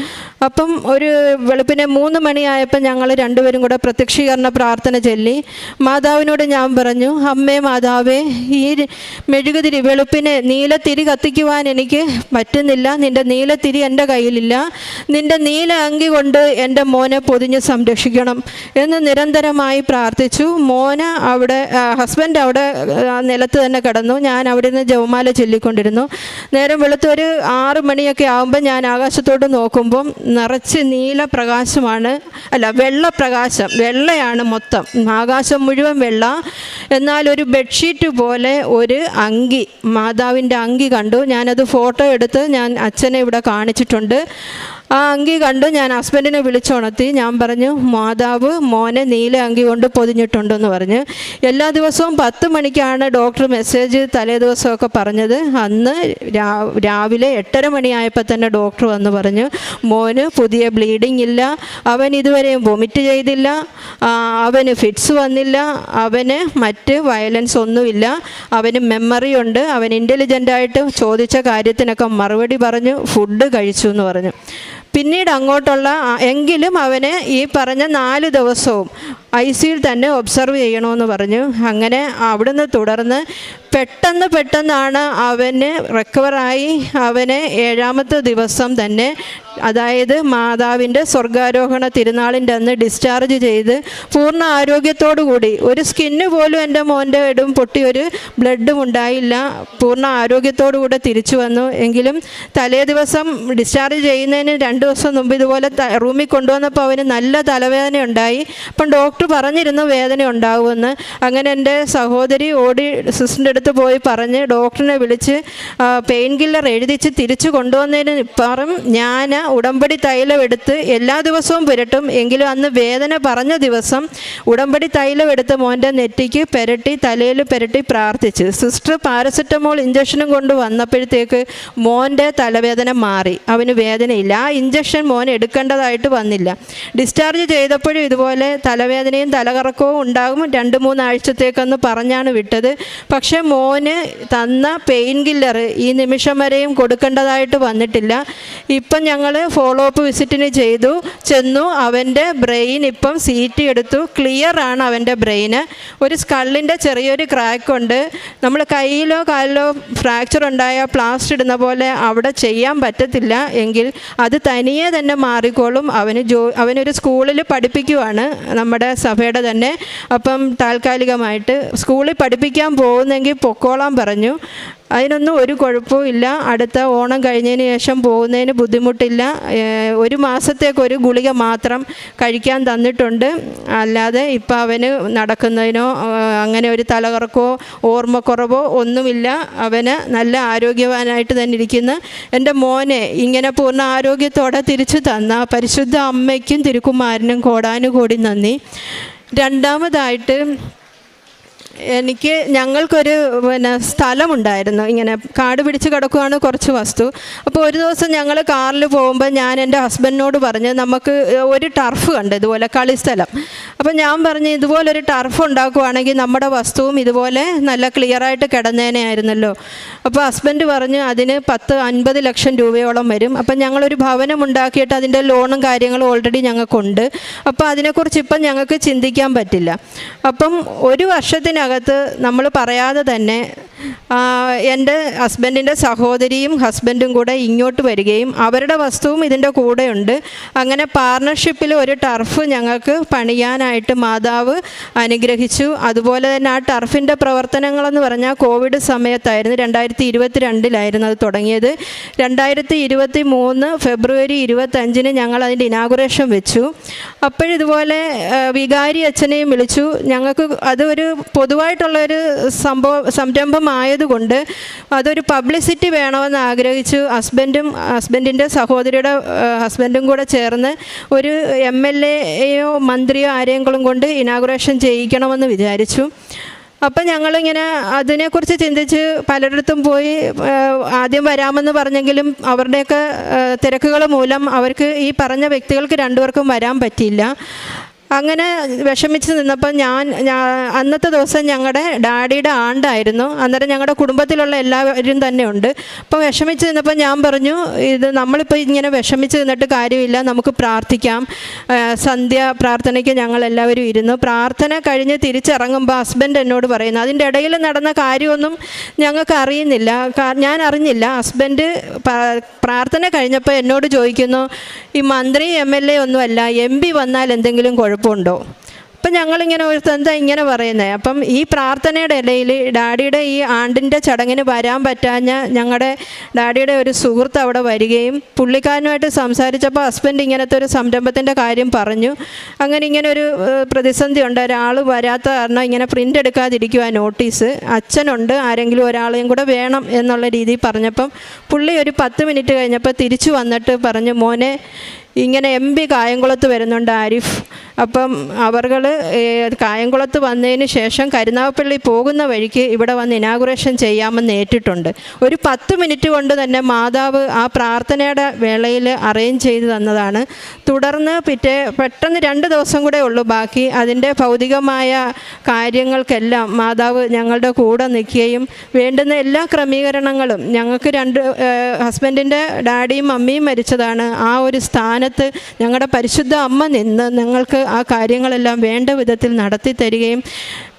അപ്പം ഒരു വെളുപ്പിനെ 3 മണിയായപ്പോൾ ഞങ്ങൾ രണ്ടുപേരും കൂടെ പ്രത്യക്ഷീകരണ പ്രാർത്ഥന ചൊല്ലി. മാതാവിനോട് ഞാൻ പറഞ്ഞു, അമ്മേ മാതാവേ, ഈ മെഴുകുതിരി വെളുപ്പിനെ നീലത്തിരി കത്തിക്കുവാൻ എനിക്ക് പറ്റുന്നില്ല, നിൻ്റെ നീലത്തിരി എൻ്റെ കയ്യിലില്ല, നിൻ്റെ നീല അങ്കി കൊണ്ട് എൻ്റെ മോനെ പൊതിഞ്ഞ് സംരക്ഷിക്കണം എന്ന് നിരന്തരമായി പ്രാർത്ഥിച്ചു. മോന് ഹസ്ബൻഡ് അവിടെ നിലത്ത് തന്നെ കിടന്നു. ഞാൻ അവിടെ നിന്ന് ജപമാല ചൊല്ലിക്കൊണ്ടിരുന്നു. നേരം വെളുത്തൊരു 6 മണിയൊക്കെ ആകുമ്പോൾ ഞാൻ ആകാശത്തോട്ട് നോക്കുമ്പം നിറച്ച് നീല പ്രകാശമാണ്, വെള്ളപ്രകാശം, വെള്ളയാണ് മൊത്തം, ആകാശം മുഴുവൻ വെള്ള. എന്നാൽ ഒരു ബെഡ്ഷീറ്റ് പോലെ ഒരു അങ്കി, മാതാവിൻ്റെ അങ്കി കണ്ടു. ഞാനത് ഫോട്ടോ എടുത്ത് ഞാൻ അച്ഛനെ ഇവിടെ കാണിച്ചിട്ടുണ്ട്. ആ അങ്കി കണ്ടു ഞാൻ ഹസ്ബൻഡിനെ വിളിച്ചുണർത്തി. ഞാൻ പറഞ്ഞു, മാതാവ് മോനെ നീല അങ്കി കൊണ്ട് പൊതിഞ്ഞിട്ടുണ്ടെന്ന് പറഞ്ഞു. എല്ലാ ദിവസവും 10 മണിക്കാണ് ഡോക്ടർ മെസ്സേജ് തലേ ദിവസമൊക്കെ പറഞ്ഞത്. അന്ന് രാവിലെ 8:30 മണിയായപ്പോൾ തന്നെ ഡോക്ടർ വന്ന് പറഞ്ഞു, മോന് പുതിയ ബ്ലീഡിങ് ഇല്ല, അവൻ ഇതുവരെയും വൊമിറ്റ് ചെയ്തില്ല, അവന് ഫിറ്റ്സ് വന്നില്ല, അവന് മറ്റ് വയലൻസ് ഒന്നുമില്ല, അവന് മെമ്മറി ഉണ്ട്, അവൻ ഇൻ്റലിജൻ്റായിട്ട് ചോദിച്ച കാര്യത്തിനൊക്കെ മറുപടി പറഞ്ഞു, ഫുഡ് കഴിച്ചു എന്ന് പറഞ്ഞു. പിന്നീട് അങ്ങോട്ടുള്ള എങ്കിലും അവന് ഈ പറഞ്ഞ 4 ദിവസവും ICUയിൽ തന്നെ ഒബ്സർവ് ചെയ്യണമെന്ന് പറഞ്ഞു. അങ്ങനെ അവിടുന്ന് തുടർന്ന് പെട്ടെന്നാണ് അവന് റിക്കവറായി. അവനെ 7ാമത്തെ ദിവസം തന്നെ, അതായത് മാതാവിൻ്റെ സ്വർഗാരോഹണ തിരുനാളിൻ്റെ അന്ന് ഡിസ്ചാർജ് ചെയ്ത് പൂർണ്ണ ആരോഗ്യത്തോടു കൂടി, ഒരു സ്കിന്ന് പോലും എൻ്റെ മോൻ്റെ ഇടും പൊട്ടി ഒരു ബ്ലഡും ഉണ്ടായില്ല, പൂർണ്ണ ആരോഗ്യത്തോടു കൂടെ തിരിച്ചു വന്നു. എങ്കിലും തലേ ദിവസം ഡിസ്ചാർജ് ചെയ്യുന്നതിന് 2 ദിവസം മുമ്പ് ഇതുപോലെ റൂമിൽ കൊണ്ടുവന്നപ്പോൾ അവന് നല്ല തലവേദന ഉണ്ടായി. അപ്പം ഡോക്ടർ പറഞ്ഞിരുന്നു വേദന ഉണ്ടാവുമെന്ന്. അങ്ങനെ എൻ്റെ സഹോദരി ഓടി സിസ്റ്ററിൻ്റെ അടുത്ത് പോയി പറഞ്ഞ് ഡോക്ടറിനെ വിളിച്ച് പെയിൻ കില്ലർ എഴുതിച്ച് തിരിച്ചു കൊണ്ടുവന്നതിന് ഇപ്പുറം ഞാൻ ഉടമ്പടി തൈലം എടുത്ത് എല്ലാ ദിവസവും പുരട്ടും. എങ്കിലും അന്ന് വേദന പറഞ്ഞ ദിവസം ഉടമ്പടി തൈലം എടുത്ത് മോൻ്റെ നെറ്റിക്ക് പുരട്ടി, തലയിൽ പുരട്ടി പ്രാർത്ഥിച്ച്. സിസ്റ്റർ പാരസെറ്റമോൾ ഇഞ്ചക്ഷനും കൊണ്ട് വന്നപ്പോഴത്തേക്ക് മോൻ്റെ തലവേദന മാറി, അവന് വേദനയില്ല. ആ ഇഞ്ചക്ഷൻ മോൻ എടുക്കേണ്ടതായിട്ട് വന്നില്ല. ഡിസ്ചാർജ് ചെയ്തപ്പോഴും ഇതുപോലെ തലവേദനയും തലകറക്കവും ഉണ്ടാകും, 2-3 ആഴ്ചത്തേക്കെന്ന് പറഞ്ഞാണ് വിട്ടത്. പക്ഷേ മോന് തന്ന പെയിൻ കില്ലർ ഈ നിമിഷം വരെയും കൊടുക്കേണ്ടതായിട്ട് വന്നിട്ടില്ല. ഇപ്പം ഞങ്ങൾ ഫോളോ അപ്പ് വിസിറ്റിന് ചെന്നു. അവൻ്റെ ബ്രെയിൻ ഇപ്പം CT എടുത്തു, ക്ലിയറാണ് അവൻ്റെ ബ്രെയിന്. ഒരു സ്കള്ളിൻ്റെ ചെറിയൊരു ക്രാക്കുണ്ട്. നമ്മൾ കയ്യിലോ കാലിലോ ഫ്രാക്ചർ ഉണ്ടായ പ്ലാസ്റ്റർ ഇടുന്ന പോലെ അവിടെ ചെയ്യാൻ പറ്റത്തില്ല, എങ്കിൽ അത് തനിയെ തന്നെ മാറിക്കോളും. അവനൊരു സ്കൂളിൽ പഠിപ്പിക്കുവാണ്, നമ്മുടെ സഭയുടെ തന്നെ. അപ്പം താൽക്കാലികമായിട്ട് സ്കൂളിൽ പഠിപ്പിക്കാൻ പോകുന്നെങ്കിൽ പൊക്കോളാൻ പറഞ്ഞു. അതിനൊന്നും ഒരു കുഴപ്പവും ഇല്ല. അടുത്ത ഓണം കഴിഞ്ഞതിന് ശേഷം പോകുന്നതിന് ബുദ്ധിമുട്ടില്ല. 1 മാസത്തേക്കൊരു ഗുളിക മാത്രം കഴിക്കാൻ തന്നിട്ടുണ്ട്. അല്ലാതെ ഇപ്പം അവന് നടക്കുന്നതിനോ അങ്ങനെ ഒരു തലകറക്കോ ഓർമ്മക്കുറവോ ഒന്നുമില്ല. അവന് നല്ല ആരോഗ്യവാനായിട്ട് തന്നെ ഇരിക്കുന്നു. എൻ്റെ മോനെ ഇങ്ങനെ പൂർണ്ണ ആരോഗ്യത്തോടെ തിരിച്ചു തന്ന പരിശുദ്ധ അമ്മയ്ക്കും തിരുക്കുമാരനും കോടാനുകോടി നന്ദി. രണ്ടാമതായിട്ട് ഞങ്ങൾക്കൊരു സ്ഥലമുണ്ടായിരുന്നു, ഇങ്ങനെ കാട് പിടിച്ച് കിടക്കുകയാണ് കുറച്ച് വസ്തു. അപ്പോൾ ഒരു ദിവസം ഞങ്ങൾ കാറിൽ പോകുമ്പോൾ ഞാൻ എൻ്റെ ഹസ്ബൻഡിനോട് പറഞ്ഞ് നമുക്ക് ഒരു ടർഫ് കണ്ട് ഇതുപോലെ കളിസ്ഥലം. അപ്പോൾ ഞാൻ പറഞ്ഞ് ഇതുപോലൊരു ടർഫ് ഉണ്ടാക്കുവാണെങ്കിൽ നമ്മുടെ വസ്തുവും ഇതുപോലെ നല്ല ക്ലിയറായിട്ട് കിടന്നേനെ ആയിരുന്നല്ലോ. അപ്പോൾ ഹസ്ബൻഡ് പറഞ്ഞു അതിന് 10-50 ലക്ഷം രൂപയോളം വരും. അപ്പം ഞങ്ങളൊരു ഭവനം ഉണ്ടാക്കിയിട്ട് അതിൻ്റെ ലോണും കാര്യങ്ങളും ഓൾറെഡി ഞങ്ങൾക്കുണ്ട്. അപ്പോൾ അതിനെക്കുറിച്ച് ഇപ്പം ഞങ്ങൾക്ക് ചിന്തിക്കാൻ പറ്റില്ല. അപ്പം ഒരു വർഷത്തിനകത്ത് നമ്മൾ പറയാതെ തന്നെ എൻ്റെ ഹസ്ബൻഡിൻ്റെ സഹോദരിയും ഹസ്ബൻഡും കൂടെ ഇങ്ങോട്ട് വരികയും അവരുടെ വസ്തുവും ഇതിൻ്റെ കൂടെയുണ്ട്. അങ്ങനെ പാർട്ണർഷിപ്പിൽ ഒരു ടർഫ് ഞങ്ങൾക്ക് പണിയാനായിട്ട് മാതാവ് അനുഗ്രഹിച്ചു. അതുപോലെ തന്നെ ആ ടർഫിൻ്റെ പ്രവർത്തനങ്ങളെന്ന് പറഞ്ഞാൽ കോവിഡ് സമയത്തായിരുന്നു, 2022 അത് തുടങ്ങിയത്. 2023 ഫെബ്രുവരി 25 ഞങ്ങൾ അതിൻ്റെ ഇനാഗുറേഷൻ വെച്ചു. അപ്പോഴിതുപോലെ വികാരി അച്ഛനെയും വിളിച്ചു. ഞങ്ങൾക്ക് അതൊരു പൊതുവായിട്ടുള്ളൊരു സംരംഭമായതുകൊണ്ട് അതൊരു പബ്ലിസിറ്റി വേണമെന്ന് ആഗ്രഹിച്ചു. ഹസ്ബൻഡിൻ്റെ സഹോദരിയുടെ ഹസ്ബൻഡും കൂടെ ചേർന്ന് ഒരു MLAയോ മന്ത്രിയോ ആരെങ്കിലും കൊണ്ട് ഇനാഗുറേഷൻ ചെയ്യിക്കണമെന്ന് വിചാരിച്ചു. അപ്പം ഞങ്ങളിങ്ങനെ അതിനെക്കുറിച്ച് ചിന്തിച്ച് പലയിടത്തും പോയി. ആദ്യം വരാമെന്ന് പറഞ്ഞെങ്കിലും അവരുടെയൊക്കെ തിരക്കുകൾ മൂലം അവർക്ക് ഈ പറഞ്ഞ വ്യക്തികൾക്ക് രണ്ടുപേർക്കും വരാൻ പറ്റിയില്ല. അങ്ങനെ വിഷമിച്ച് നിന്നപ്പോൾ അന്നത്തെ ദിവസം ഞങ്ങളുടെ ഡാഡിയുടെ ആണ്ടായിരുന്നു. അന്നേരം ഞങ്ങളുടെ കുടുംബത്തിലുള്ള എല്ലാവരും തന്നെ ഉണ്ട്. അപ്പോൾ വിഷമിച്ച് നിന്നപ്പോൾ ഞാൻ പറഞ്ഞു ഇത് നമ്മളിപ്പോൾ ഇങ്ങനെ വിഷമിച്ച് നിന്നിട്ട് കാര്യമില്ല, നമുക്ക് പ്രാർത്ഥിക്കാം. സന്ധ്യ പ്രാർത്ഥനയ്ക്ക് ഞങ്ങളെല്ലാവരും ഇരുന്നു. പ്രാർത്ഥന കഴിഞ്ഞ് തിരിച്ചിറങ്ങുമ്പോൾ ഹസ്ബൻഡ് എന്നോട് പറയുന്നു, അതിൻ്റെ ഇടയിൽ നടന്ന കാര്യമൊന്നും ഞങ്ങൾക്ക് അറിയുന്നില്ല, ഞാൻ അറിഞ്ഞില്ല. ഹസ്ബൻഡ് പ്രാർത്ഥന കഴിഞ്ഞപ്പോൾ എന്നോട് ചോദിക്കുന്നു, ഈ മന്ത്രി MLA ഒന്നുമല്ല, MP വന്നാൽ എന്തെങ്കിലും കുഴപ്പമുണ്ടോ? അപ്പം ഞങ്ങളിങ്ങനെ എന്താ ഇങ്ങനെ പറയുന്നത്. അപ്പം ഈ പ്രാർത്ഥനയുടെ ഇടയിൽ ഡാഡിയുടെ ഈ ആണ്ടിൻ്റെ ചടങ്ങിന് വരാൻ പറ്റാഞ്ഞ ഞങ്ങളുടെ ഡാഡിയുടെ ഒരു സുഹൃത്ത് അവിടെ വരികയും പുള്ളിക്കാരനുമായിട്ട് സംസാരിച്ചപ്പോൾ ഹസ്ബൻഡ് ഇങ്ങനത്തെ ഒരു സംരംഭത്തിൻ്റെ കാര്യം പറഞ്ഞു. അങ്ങനെ ഇങ്ങനെ ഒരു പ്രതിസന്ധി ഉണ്ട്, ഒരാൾ വരാത്ത കാരണം ഇങ്ങനെ പ്രിൻ്റ് എടുക്കാതിരിക്കുക നോട്ടീസ്, അച്ഛനുണ്ട്, ആരെങ്കിലും ഒരാളെയും കൂടെ വേണം എന്നുള്ള രീതിയിൽ പറഞ്ഞപ്പം പുള്ളി ഒരു 10 മിനിറ്റ് കഴിഞ്ഞപ്പോൾ തിരിച്ചു വന്നിട്ട് പറഞ്ഞു, മോനെ ഇങ്ങനെ MP കായംകുളത്ത് വരുന്നുണ്ട്, ആരിഫ്. അപ്പം അവർ കായംകുളത്ത് വന്നതിന് ശേഷം കരുനാഗപ്പള്ളി പോകുന്ന വഴിക്ക് ഇവിടെ വന്ന് ഇനാഗുറേഷൻ ചെയ്യാമെന്ന് ഏറ്റിട്ടുണ്ട്. ഒരു 10 മിനിറ്റ് കൊണ്ട് തന്നെ മാതാവ് ആ പ്രാർത്ഥനയുടെ വേളയിൽ അറേഞ്ച് ചെയ്ത് തന്നതാണ്. തുടർന്ന് പെട്ടെന്ന് 2 ദിവസം കൂടെ ഉള്ളൂ ബാക്കി. അതിൻ്റെ ഭൗതികമായ കാര്യങ്ങൾക്കെല്ലാം മാതാവ് ഞങ്ങളുടെ കൂടെ നിൽക്കുകയും വേണ്ടുന്ന എല്ലാ ക്രമീകരണങ്ങളും ഞങ്ങൾക്ക് ഹസ്ബൻഡിൻ്റെ ഡാഡിയും മമ്മിയും മരിച്ചതാണ്. ആ ഒരു സ്ഥാനത്ത് ഞങ്ങളുടെ പരിശുദ്ധ അമ്മ നിന്ന് ഞങ്ങൾക്ക് ആ കാര്യങ്ങളെല്ലാം വേണ്ട വിധത്തിൽ നടത്തി തരികയും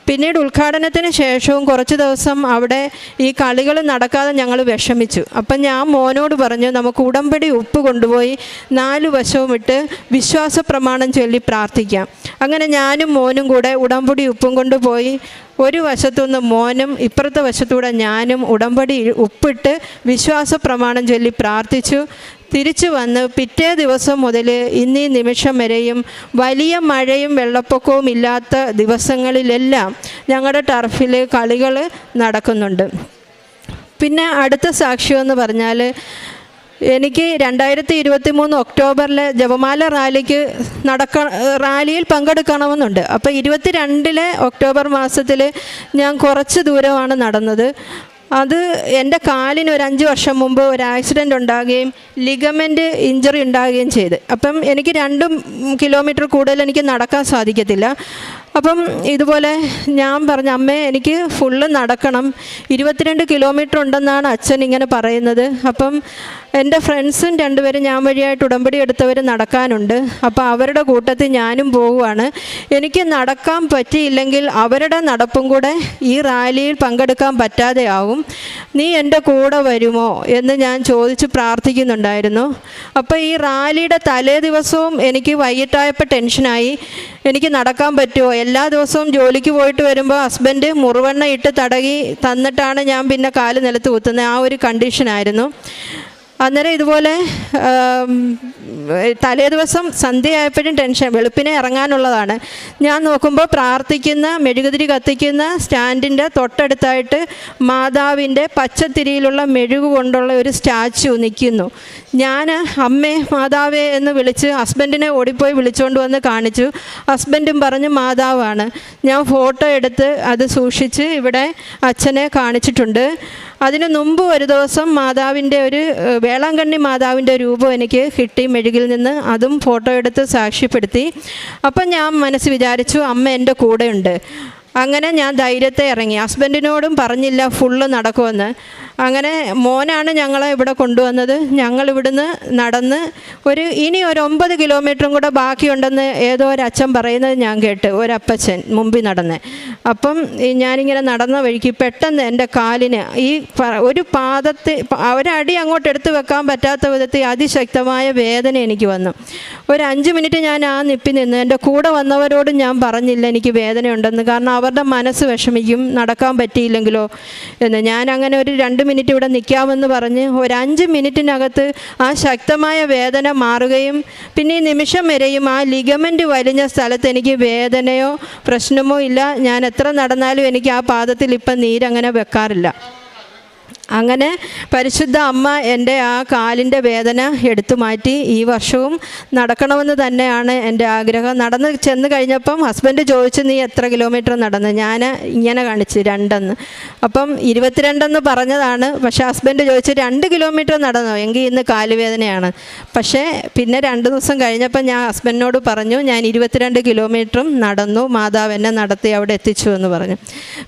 പിന്നീട് ഉദ്ഘാടനത്തിന് ശേഷവും കുറച്ച് ദിവസം അവിടെ ഈ കളികൾ നടക്കാതെ ഞങ്ങൾ വിഷമിച്ചു. അപ്പം ഞാൻ മോനോട് പറഞ്ഞു, നമുക്ക് ഉടമ്പടി ഉപ്പ് കൊണ്ടുപോയി 4 വശവും ഇട്ട് വിശ്വാസ പ്രമാണം ചൊല്ലി പ്രാർത്ഥിക്കാം. അങ്ങനെ ഞാനും മോനും കൂടെ ഉടമ്പടി ഉപ്പും കൊണ്ടുപോയി ഒരു വശത്തുനിന്ന് മോനും ഇപ്പുറത്തെ വശത്തൂടെ ഞാനും ഉടമ്പടി ഉപ്പിട്ട് വിശ്വാസ പ്രമാണം ചൊല്ലി പ്രാർത്ഥിച്ചു. തിരിച്ചു വന്ന് പിറ്റേ ദിവസം മുതൽ ഇന്നീ നിമിഷം വരെയും വലിയ മഴയും വെള്ളപ്പൊക്കവും ഇല്ലാത്ത ദിവസങ്ങളിലെല്ലാം ഞങ്ങളുടെ ടർഫിൽ കളികൾ നടക്കുന്നുണ്ട്. പിന്നെ അടുത്ത സാക്ഷ്യമെന്ന് പറഞ്ഞാൽ എനിക്ക് 2023 ഒക്ടോബറിൽ ജപമാല റാലിയിൽ പങ്കെടുക്കണമെന്നുണ്ട്. അപ്പോൾ 22 ഒക്ടോബർ മാസത്തിൽ ഞാൻ കുറച്ച് ദൂരമാണ് നടന്നത്. അത് എൻ്റെ കാലിന് ഒരു 5 വർഷം മുമ്പ് ഒരു ആക്സിഡൻ്റ് ഉണ്ടാകുകയും ലിഗമെൻ്റ് ഇഞ്ചറി ഉണ്ടാകുകയും ചെയ്ത്. അപ്പം എനിക്ക് 2 കിലോമീറ്റർ കൂടുതൽ എനിക്ക് നടക്കാൻ സാധിക്കത്തില്ല. അപ്പം ഇതുപോലെ ഞാൻ പറഞ്ഞു, അമ്മേ എനിക്ക് ഫുള്ള് നടക്കണം, 22 കിലോമീറ്റർ ഉണ്ടെന്നാണ് അച്ഛൻ ഇങ്ങനെ പറയുന്നത്. അപ്പം എൻ്റെ ഫ്രണ്ട്സും 2 പേരും ഞാൻ വഴിയായിട്ട് ഉടമ്പടി എടുത്തവർ നടക്കാനുണ്ട്. അപ്പോൾ അവരുടെ കൂട്ടത്തിൽ ഞാനും പോവുകയാണ്. എനിക്ക് നടക്കാൻ പറ്റിയില്ലെങ്കിൽ അവരുടെ നടപ്പും കൂടെ ഈ റാലിയിൽ പങ്കെടുക്കാൻ പറ്റാതെ ആവും. നീ എൻ്റെ കൂടെ വരുമോ എന്ന് ഞാൻ ചോദിച്ച് പ്രാർത്ഥിക്കുന്നുണ്ടായിരുന്നു. അപ്പോൾ ഈ റാലിയുടെ തലേ ദിവസവും എനിക്ക് വൈകിട്ടായപ്പോൾ ടെൻഷനായി, എനിക്ക് നടക്കാൻ പറ്റുമോ? എല്ലാ ദിവസവും ജോലിക്ക് പോയിട്ട് വരുമ്പോൾ ഹസ്ബൻഡ് മുറിവെണ്ണ ഇട്ട് തടകി തന്നിട്ടാണ് ഞാൻ പിന്നെ കാല് നിലത്ത് കുത്തുന്നത്. ആ ഒരു കണ്ടീഷനായിരുന്നു. അന്നേരം ഇതുപോലെ തലേ ദിവസം സന്ധ്യയായപ്പോഴും ടെൻഷൻ, വെളുപ്പിനെ ഇറങ്ങാനുള്ളതാണ്. ഞാൻ നോക്കുമ്പോൾ പ്രാർത്ഥിക്കുന്ന മെഴുകുതിരി കത്തിക്കുന്ന സ്റ്റാൻഡിൻ്റെ തൊട്ടടുത്തായിട്ട് മാതാവിൻ്റെ പച്ചത്തിരിയിലുള്ള മെഴുകു കൊണ്ടുള്ള ഒരു സ്റ്റാച്ചു നിൽക്കുന്നു. ഞാൻ അമ്മേ മാതാവേ എന്ന് വിളിച്ച് ഹസ്ബൻഡിനെ ഓടിപ്പോയി വിളിച്ചുകൊണ്ട് വന്ന് കാണിച്ചു. ഹസ്ബൻഡും പറഞ്ഞ് മാതാവാണ്. ഞാൻ ഫോട്ടോ എടുത്ത് അത് സൂക്ഷിച്ച് ഇവിടെ അച്ഛനെ കാണിച്ചിട്ടുണ്ട്. അതിന് മുമ്പ് ഒരു ദിവസം മാതാവിൻ്റെ ഒരു വേളാങ്കണ്ണി മാതാവിൻ്റെ രൂപം എനിക്ക് കിട്ടി മെഴുകിൽ നിന്ന്. അതും ഫോട്ടോ എടുത്ത് സാക്ഷ്യപ്പെടുത്തി. അപ്പം ഞാൻ മനസ്സ് വിചാരിച്ചു അമ്മ എൻ്റെ കൂടെയുണ്ട്. അങ്ങനെ ഞാൻ ധൈര്യത്തെ ഇറങ്ങി. ഹസ്ബൻഡിനോടും പറഞ്ഞില്ല ഫുള്ള് നടക്കുമെന്ന്. അങ്ങനെ മോനാണ് ഞങ്ങളെ ഇവിടെ കൊണ്ടുവന്നത്. ഞങ്ങളിവിടുന്ന് നടന്ന് ഇനി ഒരു 9 കിലോമീറ്ററും കൂടെ ബാക്കിയുണ്ടെന്ന് ഏതോ ഒരച്ഛൻ പറയുന്നത് ഞാൻ കേട്ട്, ഒരപ്പച്ചൻ മുമ്പിൽ നടന്ന്. അപ്പം ഞാനിങ്ങനെ നടന്ന വഴിക്ക് പെട്ടെന്ന് എൻ്റെ കാലിന് ഒരു പാദത്തിൽ ഒരടി അങ്ങോട്ട് എടുത്ത് വെക്കാൻ പറ്റാത്ത വിധത്തിൽ അതിശക്തമായ വേദന എനിക്ക് വന്നു. ഒരു 5 മിനിറ്റ് ഞാൻ ആ നിപ്പി നിന്ന്. എൻ്റെ കൂടെ വന്നവരോടും ഞാൻ പറഞ്ഞില്ല എനിക്ക് വേദനയുണ്ടെന്ന്, കാരണം അവരുടെ മനസ്സ് വിഷമിക്കും നടക്കാൻ പറ്റിയില്ലെങ്കിലോ എന്ന്. ഞാനങ്ങനെ ഒരു 2 മിനിറ്റ് ഇവിടെ നിൽക്കാമെന്ന് പറഞ്ഞ് ഒരു 5 മിനിറ്റിനകത്ത് ആ ശക്തമായ വേദന മാറുകയും പിന്നെ ഈ നിമിഷം വരെയും ആ ലിഗമെൻ്റ് വലിഞ്ഞ സ്ഥലത്ത് എനിക്ക് വേദനയോ പ്രശ്നമോ ഇല്ല. ഞാൻ എത്ര നടന്നാലും എനിക്ക് ആ പാദത്തിൽ ഇപ്പം നീരങ്ങനെ വെക്കാറില്ല. അങ്ങനെ പരിശുദ്ധ അമ്മ എൻ്റെ ആ കാലിൻ്റെ വേദന എടുത്തു മാറ്റി. ഈ വർഷവും നടക്കണമെന്ന് തന്നെയാണ് എൻ്റെ ആഗ്രഹം. നടന്ന് ചെന്ന് കഴിഞ്ഞപ്പം ഹസ്ബൻഡ് ചോദിച്ചു നീ എത്ര കിലോമീറ്റർ നടന്ന്? ഞാൻ ഇങ്ങനെ കാണിച്ച് 2 അപ്പം 22 പറഞ്ഞതാണ്. പക്ഷേ ഹസ്ബൻഡ് ചോദിച്ചു 2 കിലോമീറ്റർ നടന്നോ? എങ്കിൽ ഇന്ന് കാലുവേദനയാണ്. പക്ഷേ പിന്നെ 2 ദിവസം കഴിഞ്ഞപ്പോൾ ഞാൻ ഹസ്ബൻഡിനോട് പറഞ്ഞു ഞാൻ 22 കിലോമീറ്ററും നടന്നു, മാതാവ് എന്നെ നടത്തി അവിടെ എത്തിച്ചു എന്ന് പറഞ്ഞു.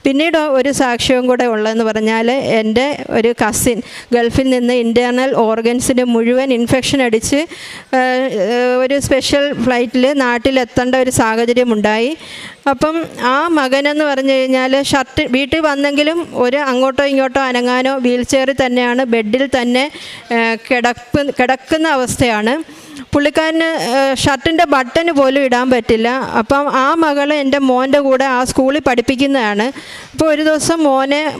പിന്നീട് ഒരു സാക്ഷ്യവും കൂടെ ഉള്ളതെന്ന് പറഞ്ഞാൽ എൻ്റെ ഒരു കസിൻ ഗൾഫിൽ നിന്ന് ഇൻറ്റേർണൽ ഓർഗൻസിന് മുഴുവൻ ഇൻഫെക്ഷൻ അടിച്ച് ഒരു സ്പെഷ്യൽ ഫ്ലൈറ്റിൽ നാട്ടിലെത്തേണ്ട ഒരു സാഹചര്യമുണ്ടായി. അപ്പം ആ മകനെന്ന് പറഞ്ഞു കഴിഞ്ഞാൽ വീട്ടിൽ വന്നെങ്കിലും അങ്ങോട്ടോ ഇങ്ങോട്ടോ അനങ്ങാനോ വീൽ ചെയറിൽ തന്നെയാണ്, ബെഡിൽ തന്നെ കിടക്കുന്ന അവസ്ഥയാണ്. പുള്ളിക്കാരന് ഷർട്ടിൻ്റെ ബട്ടന് പോലും ഇടാൻ പറ്റില്ല. അപ്പം ആ മകൾ എൻ്റെ മോൻ്റെ കൂടെ ആ സ്കൂളിൽ പഠിപ്പിക്കുന്നതാണ്. അപ്പോൾ ഒരു ദിവസം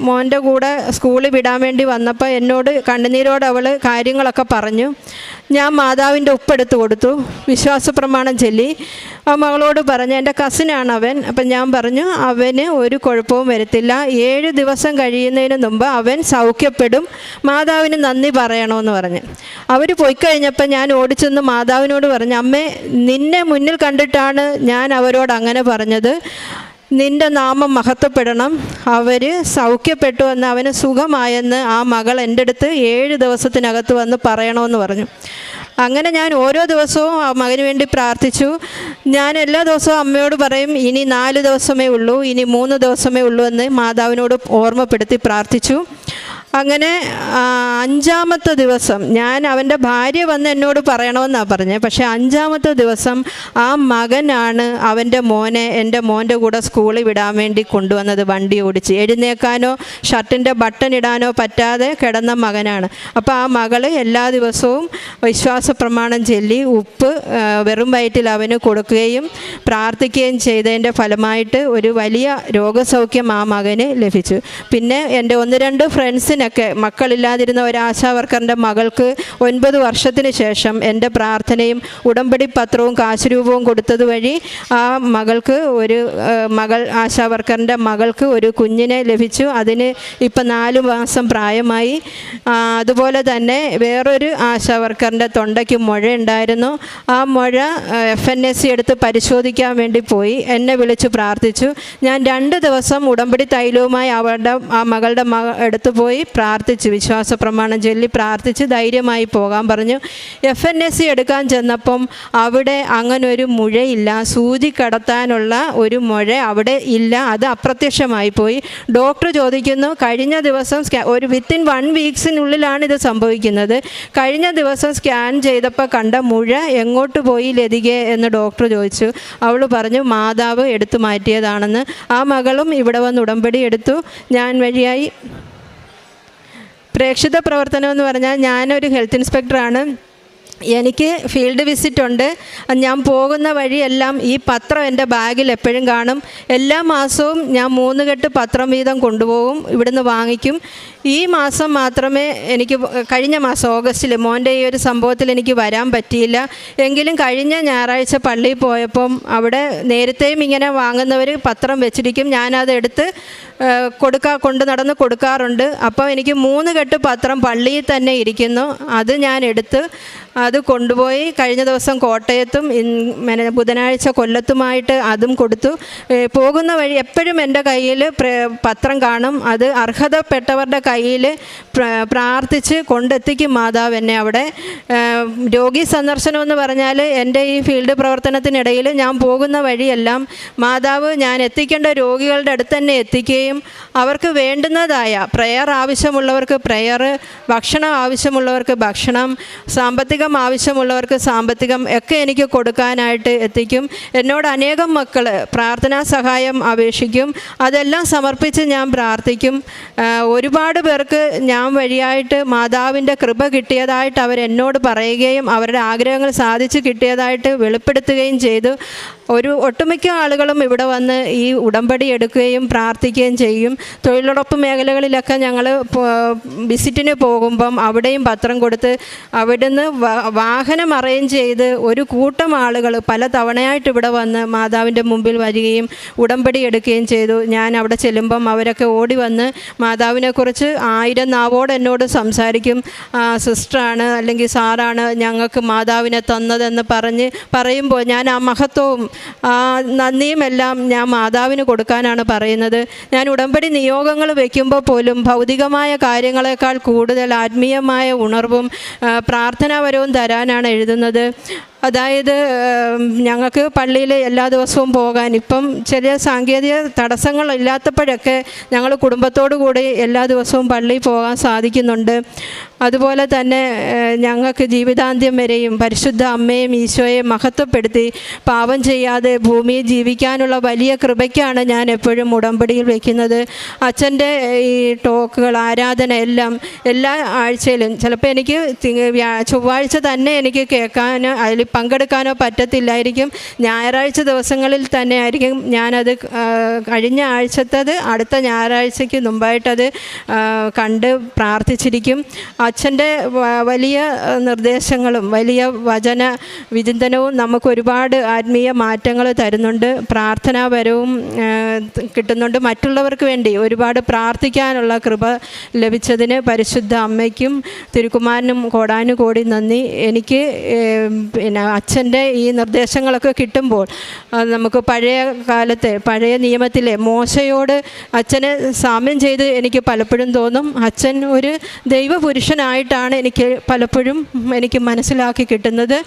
മോൻ്റെ കൂടെ സ്കൂളിൽ വിടാൻ വേണ്ടി വന്നപ്പോൾ എന്നോട് കണ്ണുനീരോട് അവൾ കാര്യങ്ങളൊക്കെ പറഞ്ഞു. ഞാൻ മാതാവിൻ്റെ ഉപ്പെടുത്ത് കൊടുത്തു, വിശ്വാസ പ്രമാണം ചൊല്ലി. ആ മകളോട് പറഞ്ഞു, എൻ്റെ കസിനാണ് അവൻ. അപ്പം ഞാൻ പറഞ്ഞു അവന് ഒരു കുഴപ്പവും വരത്തില്ല, 7 ദിവസം കഴിയുന്നതിന് മുമ്പ് അവൻ സൗഖ്യപ്പെടും, മാതാവിന് നന്ദി പറയണമെന്ന് പറഞ്ഞു. അവർ പോയി കഴിഞ്ഞപ്പോൾ ഞാൻ ഓടിച്ചെന്ന് മാതാവിനോട് പറഞ്ഞു, അമ്മേ നിന്നെ മുന്നിൽ കണ്ടിട്ടാണ് ഞാൻ അവരോട് അങ്ങനെ പറഞ്ഞത്, നിൻ്റെ നാമം മഹത്വപ്പെടണം, അവർ സൗഖ്യപ്പെട്ടു എന്ന്, അവന് സുഖമായെന്ന് ആ മകൾ എൻ്റെ അടുത്ത് 7 ദിവസത്തിനകത്ത് വന്ന് പറയണമെന്ന് പറഞ്ഞു. അങ്ങനെ ഞാൻ ഓരോ ദിവസവും ആ മകന് വേണ്ടി പ്രാർത്ഥിച്ചു. ഞാൻ എല്ലാ ദിവസവും അമ്മയോട് പറയും ഇനി 4 ദിവസമേ ഉള്ളൂ, ഇനി 3 ദിവസമേ ഉള്ളൂ എന്ന് മാതാവിനോട് ഓർമ്മപ്പെടുത്തി പ്രാർത്ഥിച്ചു. അങ്ങനെ 5-ാമത്തെ ദിവസം അവൻ്റെ ഭാര്യ വന്ന് എന്നോട് പറയണമെന്നാണ് പറഞ്ഞത്. പക്ഷേ 5-ാമത്തെ ദിവസം ആ മകനാണ് അവൻ്റെ മോനെ എൻ്റെ മോൻ്റെ കൂടെ സ്കൂളിൽ വിടാൻ വേണ്ടി കൊണ്ടുവന്നത്. വണ്ടി ഓടിച്ച് എഴുന്നേക്കാനോ ഷർട്ടിൻ്റെ ബട്ടൺ ഇടാനോ പറ്റാതെ കിടന്ന മകനാണ്. അപ്പോൾ ആ മകൾ എല്ലാ ദിവസവും വിശ്വാസ പ്രമാണം ചൊല്ലി ഉപ്പ് വെറും വയറ്റിൽ അവന് കൊടുക്കുകയും പ്രാർത്ഥിക്കുകയും ചെയ്തതിൻ്റെ ഫലമായിട്ട് ഒരു വലിയ രോഗസൗഖ്യം ആ മകന് ലഭിച്ചു. പിന്നെ എൻ്റെ 1-2 ഫ്രണ്ട്സിന് മക്കളില്ലാതിരുന്ന ഒരു ആശാവർക്കറിൻ്റെ മകൾക്ക് 9 വർഷത്തിന് ശേഷം എൻ്റെ പ്രാർത്ഥനയും ഉടമ്പടി പത്രവും കാശുരൂപവും കൊടുത്തത് വഴി ആ മകൾക്ക് ആശാവർക്കറിൻ്റെ മകൾക്ക് ഒരു കുഞ്ഞിനെ ലഭിച്ചു. അതിന് ഇപ്പം 4 മാസം പ്രായമായി. അതുപോലെ തന്നെ വേറൊരു ആശാവർക്കറിൻ്റെ തൊണ്ടയ്ക്ക് മുഴ ഉണ്ടായിരുന്നു. ആ മുഴ FNSC എടുത്ത് പരിശോധിക്കാൻ വേണ്ടി പോയി. എന്നെ വിളിച്ച് പ്രാർത്ഥിച്ചു. ഞാൻ 2 ദിവസം ഉടമ്പടി തൈലവുമായി ആ മകളുടെ അടുത്ത് പോയി പ്രാർത്ഥിച്ചു, വിശ്വാസ പ്രമാണം ചൊല്ലി പ്രാർത്ഥിച്ച് ധൈര്യമായി പോകാൻ പറഞ്ഞു. FNSC എടുക്കാൻ ചെന്നപ്പം അവിടെ അങ്ങനൊരു മുഴയില്ല, സൂചി കടത്താനുള്ള ഒരു മുഴ അവിടെ ഇല്ല, അത് അപ്രത്യക്ഷമായി പോയി. ഡോക്ടർ ചോദിക്കുന്നു കഴിഞ്ഞ ദിവസം വിത്തിൻ 1 വീക്സിനുള്ളിലാണ് ഇത് സംഭവിക്കുന്നത്, കഴിഞ്ഞ ദിവസം സ്കാൻ ചെയ്തപ്പോൾ കണ്ട മുഴ എങ്ങോട്ട് പോയി ലതികെ എന്ന് ഡോക്ടർ ചോദിച്ചു. അവൾ പറഞ്ഞു മാതാവ് എടുത്തു മാറ്റിയതാണെന്ന്. ആ മകളും ഇവിടെ വന്ന് ഉടമ്പടി എടുത്തു. ഞാൻ വഴിയായി പ്രേക്ഷിത പ്രവർത്തനം എന്ന് പറഞ്ഞാൽ ഞാനൊരു ഹെൽത്ത് ഇൻസ്പെക്ടറാണ്. എനിക്ക് ഫീൽഡ് വിസിറ്റ് ഉണ്ട്. ഞാൻ പോകുന്ന വഴിയെല്ലാം ഈ പത്രം എൻ്റെ ബാഗിൽ എപ്പോഴും കാണും. എല്ലാ മാസവും ഞാൻ 3 കെട്ട് പത്രം വീതം കൊണ്ടുപോകും, ഇവിടുന്ന് വാങ്ങിക്കും. ഈ മാസം മാത്രമേ എനിക്ക്, കഴിഞ്ഞ മാസം ഓഗസ്റ്റിൽ മോൻ്റെ ഈ ഒരു സംഭവത്തിൽ എനിക്ക് വരാൻ പറ്റിയില്ല. എങ്കിലും കഴിഞ്ഞ ഞായറാഴ്ച പള്ളിയിൽ പോയപ്പം അവിടെ നേരത്തെയും ഇങ്ങനെ വാങ്ങുന്നവർ പത്രം വെച്ചിരിക്കും, ഞാനത് എടുത്ത് കൊണ്ടു നടന്ന് കൊടുക്കാറുണ്ട്. അപ്പോൾ എനിക്ക് 3 കെട്ട് പത്രം പള്ളിയിൽ തന്നെ ഇരിക്കുന്നു. അത് ഞാൻ എടുത്ത് അത് കൊണ്ടുപോയി കഴിഞ്ഞ ദിവസം കോട്ടയത്തും ബുധനാഴ്ച കൊല്ലത്തുമായിട്ട് അതും കൊടുത്തു. പോകുന്ന വഴി എപ്പോഴും എൻ്റെ കയ്യിൽ പത്രം കാണും. അത് അർഹതപ്പെട്ടവരുടെ കയ്യിൽ പ്രാർത്ഥിച്ച് കൊണ്ടെത്തിക്കും മാതാവ് എന്നെ അവിടെ. രോഗി സന്ദർശനം എന്ന് പറഞ്ഞാൽ എൻ്റെ ഈ ഫീൽഡ് പ്രവർത്തനത്തിനിടയിൽ ഞാൻ പോകുന്ന വഴിയെല്ലാം മാതാവ് ഞാൻ എത്തിക്കേണ്ട രോഗികളുടെ അടുത്ത് തന്നെ എത്തിക്കുകയും അവർക്ക് വേണ്ടുന്നതായ പ്രയർ ആവശ്യമുള്ളവർക്ക് പ്രയർ, ഭക്ഷണം ആവശ്യമുള്ളവർക്ക് ഭക്ഷണം, സാമ്പത്തികം ആവശ്യമുള്ളവർക്ക് സാമ്പത്തികം ഒക്കെ എനിക്ക് കൊടുക്കാനായിട്ട് എത്തിക്കും. എന്നോട് അനേകം മക്കൾ പ്രാർത്ഥനാ സഹായം അപേക്ഷിക്കും. അതെല്ലാം സമർപ്പിച്ച് ഞാൻ പ്രാർത്ഥിക്കും. ഒരുപാട് പേർക്ക് ഞാൻ വഴിയായിട്ട് മാതാവിൻ്റെ കൃപ കിട്ടിയതായിട്ട് അവരെന്നോട് പറയുകയും അവരുടെ ആഗ്രഹങ്ങൾ സാധിച്ചു കിട്ടിയതായിട്ട് വെളിപ്പെടുത്തുകയും ചെയ്തു. ഒട്ടുമിക്ക ആളുകളും ഇവിടെ വന്ന് ഈ ഉടമ്പടി എടുക്കുകയും പ്രാർത്ഥിക്കുകയും ചെയ്യും. തൊഴിലുറപ്പ് മേഖലകളിലൊക്കെ ഞങ്ങൾ വിസിറ്റിന് പോകുമ്പം അവിടെയും പത്രം കൊടുത്ത് അവിടുന്ന് വാഹനം അറേഞ്ച് ചെയ്ത് ഒരു കൂട്ടം ആളുകൾ പല തവണയായിട്ട് ഇവിടെ വന്ന് മാതാവിൻ്റെ മുമ്പിൽ വരികയും ഉടമ്പടി എടുക്കുകയും ചെയ്തു. ഞാൻ അവിടെ ചെല്ലുമ്പം അവരൊക്കെ ഓടി വന്ന് മാതാവിനെക്കുറിച്ച് 1000 നാവോട് എന്നോട് സംസാരിക്കും. സിസ്റ്ററാണ് അല്ലെങ്കിൽ സാറാണ് ഞങ്ങൾക്ക് മാതാവിനെ തന്നതെന്ന് പറയുമ്പോൾ ഞാൻ ആ മഹത്വവും നന്ദിയും എല്ലാം ഞാൻ മാതാവിന് കൊടുക്കാനാണ് പറയുന്നത്. ഞാൻ ഉടമ്പടി നിയോഗങ്ങൾ വയ്ക്കുമ്പോൾ പോലും ഭൗതികമായ കാര്യങ്ങളെക്കാൾ കൂടുതൽ ആത്മീയമായ ഉണർവും പ്രാർത്ഥനാപരവും തരാനാണ് എഴുതുന്നത്. അതായത് ഞങ്ങൾക്ക് പള്ളിയിൽ എല്ലാ ദിവസവും പോകാൻ ഇപ്പം ചെറിയ സാങ്കേതിക തടസ്സങ്ങളില്ലാത്തപ്പോഴൊക്കെ ഞങ്ങൾ കുടുംബത്തോടു കൂടി എല്ലാ ദിവസവും പള്ളിയിൽ പോകാൻ സാധിക്കുന്നുണ്ട്. അതുപോലെ തന്നെ ഞങ്ങൾക്ക് ജീവിതാന്ത്യം വരെയും പരിശുദ്ധ അമ്മയും ഈശോയെ മഹത്വപ്പെടുത്തി പാപം ചെയ്യാതെ ഭൂമിയിൽ ജീവിക്കാനുള്ള വലിയ കൃപയ്ക്കാണ് ഞാൻ എപ്പോഴും ഉടമ്പടിയിൽ വയ്ക്കുന്നത്. അച്ഛൻ്റെ ഈ ടോക്കുകൾ, ആരാധന എല്ലാം എല്ലാ ആഴ്ചയിലും, ചിലപ്പോൾ എനിക്ക് ചൊവ്വാഴ്ച തന്നെ എനിക്ക് കേൾക്കാനോ അതിൽ പങ്കെടുക്കാനോ പറ്റത്തില്ലായിരിക്കും. ഞായറാഴ്ച ദിവസങ്ങളിൽ തന്നെ ആയിരിക്കും ഞാനത് കഴിഞ്ഞ ആഴ്ചത്തത് അടുത്ത ഞായറാഴ്ചയ്ക്ക് മുമ്പായിട്ടത് കണ്ട് പ്രാർത്ഥിച്ചിരിക്കും. അച്ഛൻ്റെ വലിയ നിർദ്ദേശങ്ങളും വലിയ വചന വിചിന്തനവും നമുക്കൊരുപാട് ആത്മീയ മാറ്റങ്ങൾ തരുന്നുണ്ട്. പ്രാർത്ഥനാപരവും കിട്ടുന്നുണ്ട്. മറ്റുള്ളവർക്ക് വേണ്ടി ഒരുപാട് പ്രാർത്ഥിക്കാനുള്ള കൃപ ലഭിച്ചതിന് പരിശുദ്ധ അമ്മയ്ക്കും തിരുക്കുമാരനും കോടാനുകോടി നന്ദി. എനിക്ക് അച്ഛൻ്റെ ഈ നിർദ്ദേശങ്ങളൊക്കെ കിട്ടുമ്പോൾ നമുക്ക് പഴയ കാലത്തെ പഴയ നിയമത്തിലെ മോശയോട് അച്ഛനെ സാമ്യം ചെയ്ത് എനിക്ക് പലപ്പോഴും തോന്നും. അച്ഛൻ ഒരു ദൈവപുരുഷനായിട്ടാണ് എനിക്ക് പലപ്പോഴും എനിക്ക് മനസ്സിലാക്കി കിട്ടുന്നത്.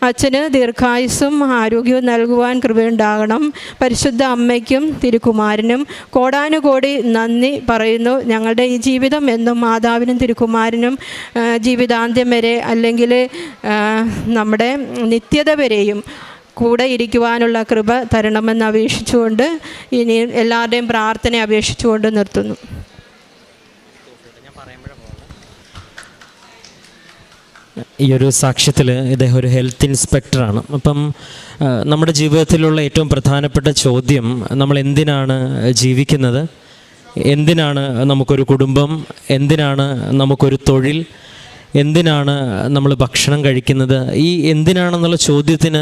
അച്ഛന് ദീർഘായുസ്സും ആരോഗ്യവും നൽകുവാൻ കൃപയുണ്ടാകണം. പരിശുദ്ധ അമ്മയ്ക്കും തിരുക്കുമാരനും കോടാനുകോടി നന്ദി പറയുന്നു. ഞങ്ങളുടെ ഈ ജീവിതം എന്നും മാതാവിനും തിരുക്കുമാരനും ജീവിതാന്ത്യം വരെ അല്ലെങ്കിൽ നമ്മുടെ നിത്യത വരെയും കൂടെ ഇരിക്കുവാനുള്ള കൃപ തരണമെന്ന് അപേക്ഷിച്ചുകൊണ്ട് ഇനി എല്ലാവരുടെയും പ്രാർത്ഥന അപേക്ഷിച്ചുകൊണ്ട് നിർത്തുന്നു. ഈ ഒരു സാക്ഷ്യത്തിൽ ഇദ്ദേഹം ഒരു ഹെൽത്ത് ഇൻസ്പെക്ടറാണ്. അപ്പം നമ്മുടെ ജീവിതത്തിലുള്ള ഏറ്റവും പ്രധാനപ്പെട്ട ചോദ്യം, നമ്മൾ എന്തിനാണ് ജീവിക്കുന്നത്, എന്തിനാണ് നമുക്കൊരു കുടുംബം, എന്തിനാണ് നമുക്കൊരു തൊഴിൽ, എന്തിനാണ് നമ്മൾ ഭക്ഷണം കഴിക്കുന്നത്? ഈ എന്തിനാണെന്നുള്ള ചോദ്യത്തിന്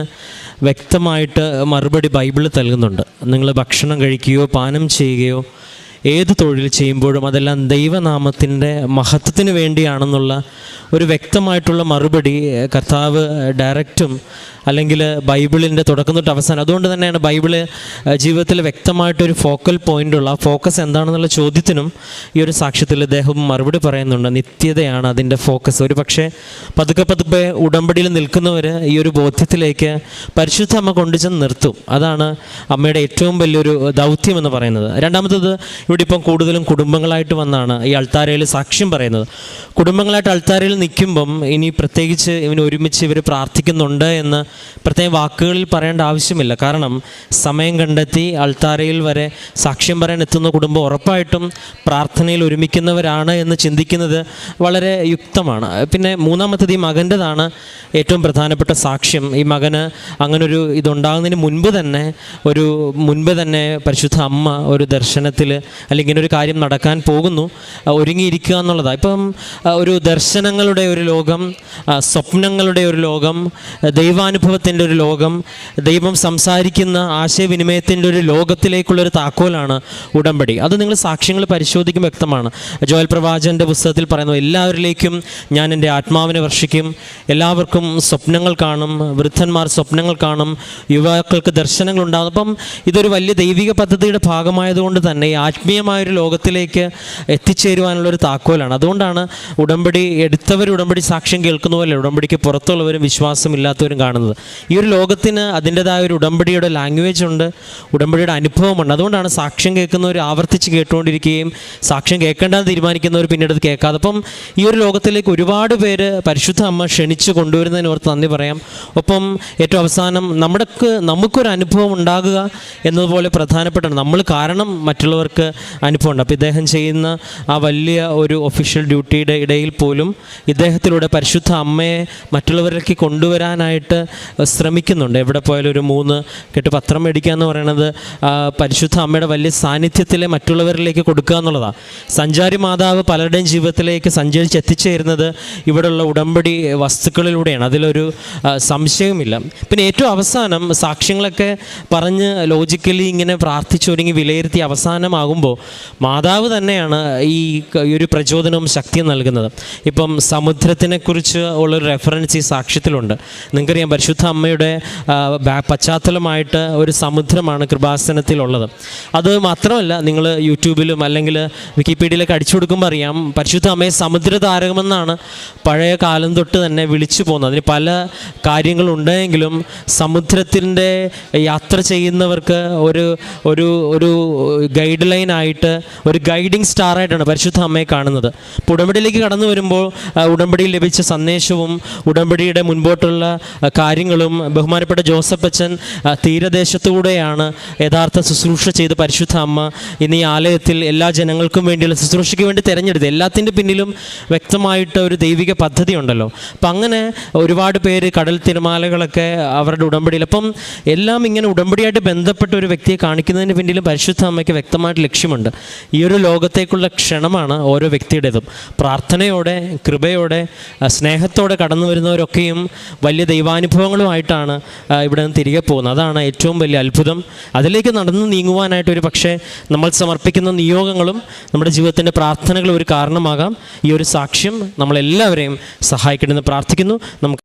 വ്യക്തമായിട്ട് മറുപടി ബൈബിൾ നൽകുന്നുണ്ട്. നിങ്ങൾ ഭക്ഷണം കഴിക്കുകയോ പാനം ചെയ്യുകയോ ഏത് തൊഴിൽ ചെയ്യുമ്പോഴും അതെല്ലാം ദൈവനാമത്തിൻ്റെ മഹത്വത്തിന് വേണ്ടിയാണെന്നുള്ള ഒരു വ്യക്തമായിട്ടുള്ള മറുപടി കർത്താവ് ഡയറക്റ്റും അല്ലെങ്കിൽ ബൈബിളിൻ്റെ തുടക്കം തൊട്ട് അവസാനം. അതുകൊണ്ട് തന്നെയാണ് ബൈബിള് ജീവിതത്തിൽ വ്യക്തമായിട്ടൊരു ഫോക്കൽ പോയിൻ്റുള്ള ആ ഫോക്കസ് എന്താണെന്നുള്ള ചോദ്യത്തിനും ഈ ഒരു സാക്ഷ്യത്തിൽ അദ്ദേഹം മറുപടി പറയുന്നുണ്ട്. നിത്യതയാണ് അതിൻ്റെ ഫോക്കസ്. ഒരു പക്ഷേ പതുക്കെ ഉടമ്പടിയിൽ നിൽക്കുന്നവർ ഈ ഒരു ബോധ്യത്തിലേക്ക് പരിശുദ്ധ അമ്മ കൊണ്ടുചെന്ന് നിർത്തും. അതാണ് അമ്മയുടെ ഏറ്റവും വലിയൊരു ദൗത്യം എന്ന് പറയുന്നത്. രണ്ടാമത്തത്, ഇവിടെ ഉടമ്പടി ഇപ്പം കൂടുതലും കുടുംബങ്ങളായിട്ട് വന്നാണ് ഈ അൾത്താരയിൽ സാക്ഷ്യം പറയുന്നത്. കുടുംബങ്ങളായിട്ട് അൾത്താരയിൽ നിൽക്കുമ്പം ഇനി പ്രത്യേകിച്ച് ഒരുമിച്ച് ഇവർ പ്രാർത്ഥിക്കുന്നുണ്ട് എന്ന് പ്രത്യേക വാക്കുകളിൽ പറയേണ്ട ആവശ്യമില്ല. കാരണം സമയം കണ്ടെത്തി അൾത്താരയിൽ വരെ സാക്ഷ്യം പറയാൻ എത്തുന്ന കുടുംബം ഉറപ്പായിട്ടും പ്രാർത്ഥനയിൽ ഒരുമിക്കുന്നവരാണ് എന്ന് ചിന്തിക്കുന്നത് വളരെ യുക്തമാണ്. പിന്നെ മൂന്നാമത്തത് ഈ മകൻ്റെതാണ് ഏറ്റവും പ്രധാനപ്പെട്ട സാക്ഷ്യം. ഈ മകന് അങ്ങനൊരു ഇതുണ്ടാകുന്നതിന് മുൻപ് തന്നെ പരിശുദ്ധ അമ്മ ഒരു ദർശനത്തിൽ അല്ലെങ്കിൽ ഇങ്ങനെ ഒരു കാര്യം നടക്കാൻ പോകുന്നു, ഒരുങ്ങിയിരിക്കുക എന്നുള്ളതാണ്. ഇപ്പം ഒരു ദർശനങ്ങളുടെ ഒരു ലോകം, സ്വപ്നങ്ങളുടെ ഒരു ലോകം, ദൈവാനുഭവത്തിൻ്റെ ഒരു ലോകം, ദൈവം സംസാരിക്കുന്ന ആശയവിനിമയത്തിൻ്റെ ഒരു ലോകത്തിലേക്കുള്ളൊരു താക്കോലാണ് ഉടമ്പടി. അത് നിങ്ങൾ സാക്ഷ്യങ്ങൾ പരിശോധിക്കുമ്പോൾ വ്യക്തമാണ്. ജോയൽ പ്രവാചകൻ്റെ പുസ്തകത്തിൽ പറയുന്നു, എല്ലാവരിലേക്കും ഞാൻ എൻ്റെ ആത്മാവിനെ വർഷിക്കും, എല്ലാവർക്കും സ്വപ്നങ്ങൾ കാണും, വൃദ്ധന്മാർ സ്വപ്നങ്ങൾ കാണും, യുവാക്കൾക്ക് ദർശനങ്ങൾ ഉണ്ടാകും. അപ്പം ഇതൊരു വലിയ ദൈവിക പദ്ധതിയുടെ ഭാഗമായതുകൊണ്ട് തന്നെ ഈ ആത്മീയമായൊരു ലോകത്തിലേക്ക് എത്തിച്ചേരുവാനുള്ളൊരു താക്കോലാണ്. അതുകൊണ്ടാണ് ഉടമ്പടി എടുത്തവർ ഉടമ്പടി സാക്ഷ്യം കേൾക്കുന്ന പോലെ ഉടമ്പടിക്ക് പുറത്തുള്ളവരും വിശ്വാസമില്ലാത്തവരും കാണുന്നത്. ഈ ഒരു ലോകത്തിന് അതിൻ്റെതായ ഒരു ഉടമ്പടിയുടെ ലാംഗ്വേജ് ഉണ്ട്, ഉടമ്പടിയുടെ അനുഭവമുണ്ട്. അതുകൊണ്ടാണ് സാക്ഷ്യം കേൾക്കുന്നവർ ആവർത്തിച്ച് കേട്ടുകൊണ്ടിരിക്കുകയും സാക്ഷ്യം കേൾക്കേണ്ടെന്ന് തീരുമാനിക്കുന്നവർ പിന്നീട് അത് കേൾക്കാതെ. അപ്പം ഈ ഒരു ലോകത്തിലേക്ക് ഒരുപാട് പേര് പരിശുദ്ധ അമ്മ ക്ഷണിച്ച് കൊണ്ടുവരുന്നതിനോർത്ത് നന്ദി പറയാം. ഒപ്പം ഏറ്റവും അവസാനം നമുക്കൊരു അനുഭവം ഉണ്ടാകുക എന്നതുപോലെ പ്രധാനപ്പെട്ടാണ്. നമ്മൾ കാരണം മറ്റുള്ളവർക്ക് അനുഭവമുണ്ട്. അപ്പോൾ ഇദ്ദേഹം ചെയ്യുന്ന ആ വലിയ ഒരു ഒഫീഷ്യൽ ഡ്യൂട്ടിയുടെ ഇടയിൽ പോലും ഇദ്ദേഹത്തിലൂടെ പരിശുദ്ധ അമ്മയെ മറ്റുള്ളവരിലേക്ക് കൊണ്ടുവരാനായിട്ട് ശ്രമിക്കുന്നുണ്ട്. എവിടെ പോയാലും ഒരു 3 കെട്ട് പത്രം മേടിക്കുക എന്ന് പറയുന്നത് പരിശുദ്ധ അമ്മയുടെ വലിയ സാന്നിധ്യത്തിലെ മറ്റുള്ളവരിലേക്ക് കൊടുക്കുക എന്നുള്ളതാണ്. സഞ്ചാരി മാതാവ് പലരുടെയും ജീവിതത്തിലേക്ക് സഞ്ചരിച്ച് എത്തിച്ചേരുന്നത് ഇവിടെയുള്ള ഉടമ്പടി വസ്തുക്കളിലൂടെയാണ്, അതിലൊരു സംശയവുമില്ല. പിന്നെ ഏറ്റവും അവസാനം സാക്ഷ്യങ്ങളൊക്കെ പറഞ്ഞ് ലോജിക്കലി ഇങ്ങനെ പ്രാർത്ഥിച്ചൊരുങ്ങി വിലയിരുത്തി അവസാനമാകുമ്പോൾ മാതാവ് തന്നെയാണ് ഈ ഒരു പ്രചോദനവും ശക്തിയും നൽകുന്നത്. ഇപ്പം സമുദ്രത്തിനെക്കുറിച്ച് ഉള്ളൊരു റെഫറൻസ് ഈ സാക്ഷ്യത്തിലുണ്ട്. നിങ്ങൾക്കറിയാം പരിശുദ്ധ അമ്മയുടെ പശ്ചാത്തലമായിട്ട് ഒരു സമുദ്രമാണ് കൃപാസനത്തിലുള്ളത്. അത് മാത്രമല്ല, നിങ്ങൾ യൂട്യൂബിലും അല്ലെങ്കിൽ വിക്കിപീഡിയയിലൊക്കെ അടിച്ചു കൊടുക്കുമ്പോൾ അറിയാം, പരിശുദ്ധ അമ്മയെ സമുദ്രതാരകമെന്നാണ് പഴയ കാലം തൊട്ട് തന്നെ വിളിച്ചു പോകുന്നത്. അതിന് പല കാര്യങ്ങളുണ്ടെങ്കിലും സമുദ്രത്തിൻ്റെ യാത്ര ചെയ്യുന്നവർക്ക് ഒരു ഗൈഡ് ലൈനായിട്ട്, ഒരു ഗൈഡിങ് സ്റ്റാറായിട്ടാണ് പരിശുദ്ധ അമ്മയെ കാണുന്നത്. ഇപ്പോൾ ഉടമ്പടിയിലേക്ക് കടന്നു വരുമ്പോൾ ഉടമ്പടിയിൽ ലഭിച്ച സന്ദേശവും ഉടമ്പടിയുടെ മുൻപോട്ടുള്ള കാര്യങ്ങളും ബഹുമാനപ്പെട്ട ജോസഫ് അച്ഛൻ തീരദേശത്തുകൂടെയാണ് യഥാർത്ഥ ശുശ്രൂഷ ചെയ്ത് പരിശുദ്ധ അമ്മ ഇന്ന് ഈ ആലയത്തിൽ എല്ലാ ജനങ്ങൾക്കും വേണ്ടിയുള്ള ശുശ്രൂഷയ്ക്ക് വേണ്ടി തിരഞ്ഞെടുത്ത്. എല്ലാത്തിൻ്റെ പിന്നിലും വ്യക്തമായിട്ട് ഒരു ദൈവിക പദ്ധതി ഉണ്ടല്ലോ. അപ്പം അങ്ങനെ ഒരുപാട് പേര് കടൽ തിരമാലകളൊക്കെ അവരുടെ ഉടമ്പടിയിൽ, അപ്പം എല്ലാം ഇങ്ങനെ ഉടമ്പടിയായിട്ട് ബന്ധപ്പെട്ട ഒരു വ്യക്തിയെ കാണിക്കുന്നതിന് പിന്നിലും പരിശുദ്ധ അമ്മയ്ക്ക് വ്യക്തമായിട്ട് ലക്ഷ്യമുണ്ട്. ഈ ഒരു ലോകത്തേക്കുള്ള ക്ഷണമാണ് ഓരോ വ്യക്തിയുടേതും. പ്രാർത്ഥനയോടെ, കൃപയോടെ, സ്നേഹത്തോടെ കടന്നു വരുന്നവരൊക്കെയും വലിയ ദൈവാനുഭവങ്ങളുമായിട്ടാണ് ഇവിടെ നിന്ന് തിരികെ പോകുന്നത്. അതാണ് ഏറ്റവും വലിയ അത്ഭുതം. അതിലേക്ക് നടന്നു നീങ്ങുവാനായിട്ട് ഒരു പക്ഷേ നമ്മൾ സമർപ്പിക്കുന്ന നിയോഗങ്ങളും നമ്മുടെ ജീവിതത്തിൻ്റെ പ്രാർത്ഥനകളും ഒരു കാരണമാകാം. ഈ ഒരു സാക്ഷ്യം നമ്മളെല്ലാവരെയും സഹായിക്കണമെന്ന് പ്രാർത്ഥിക്കുന്നു. നമുക്ക്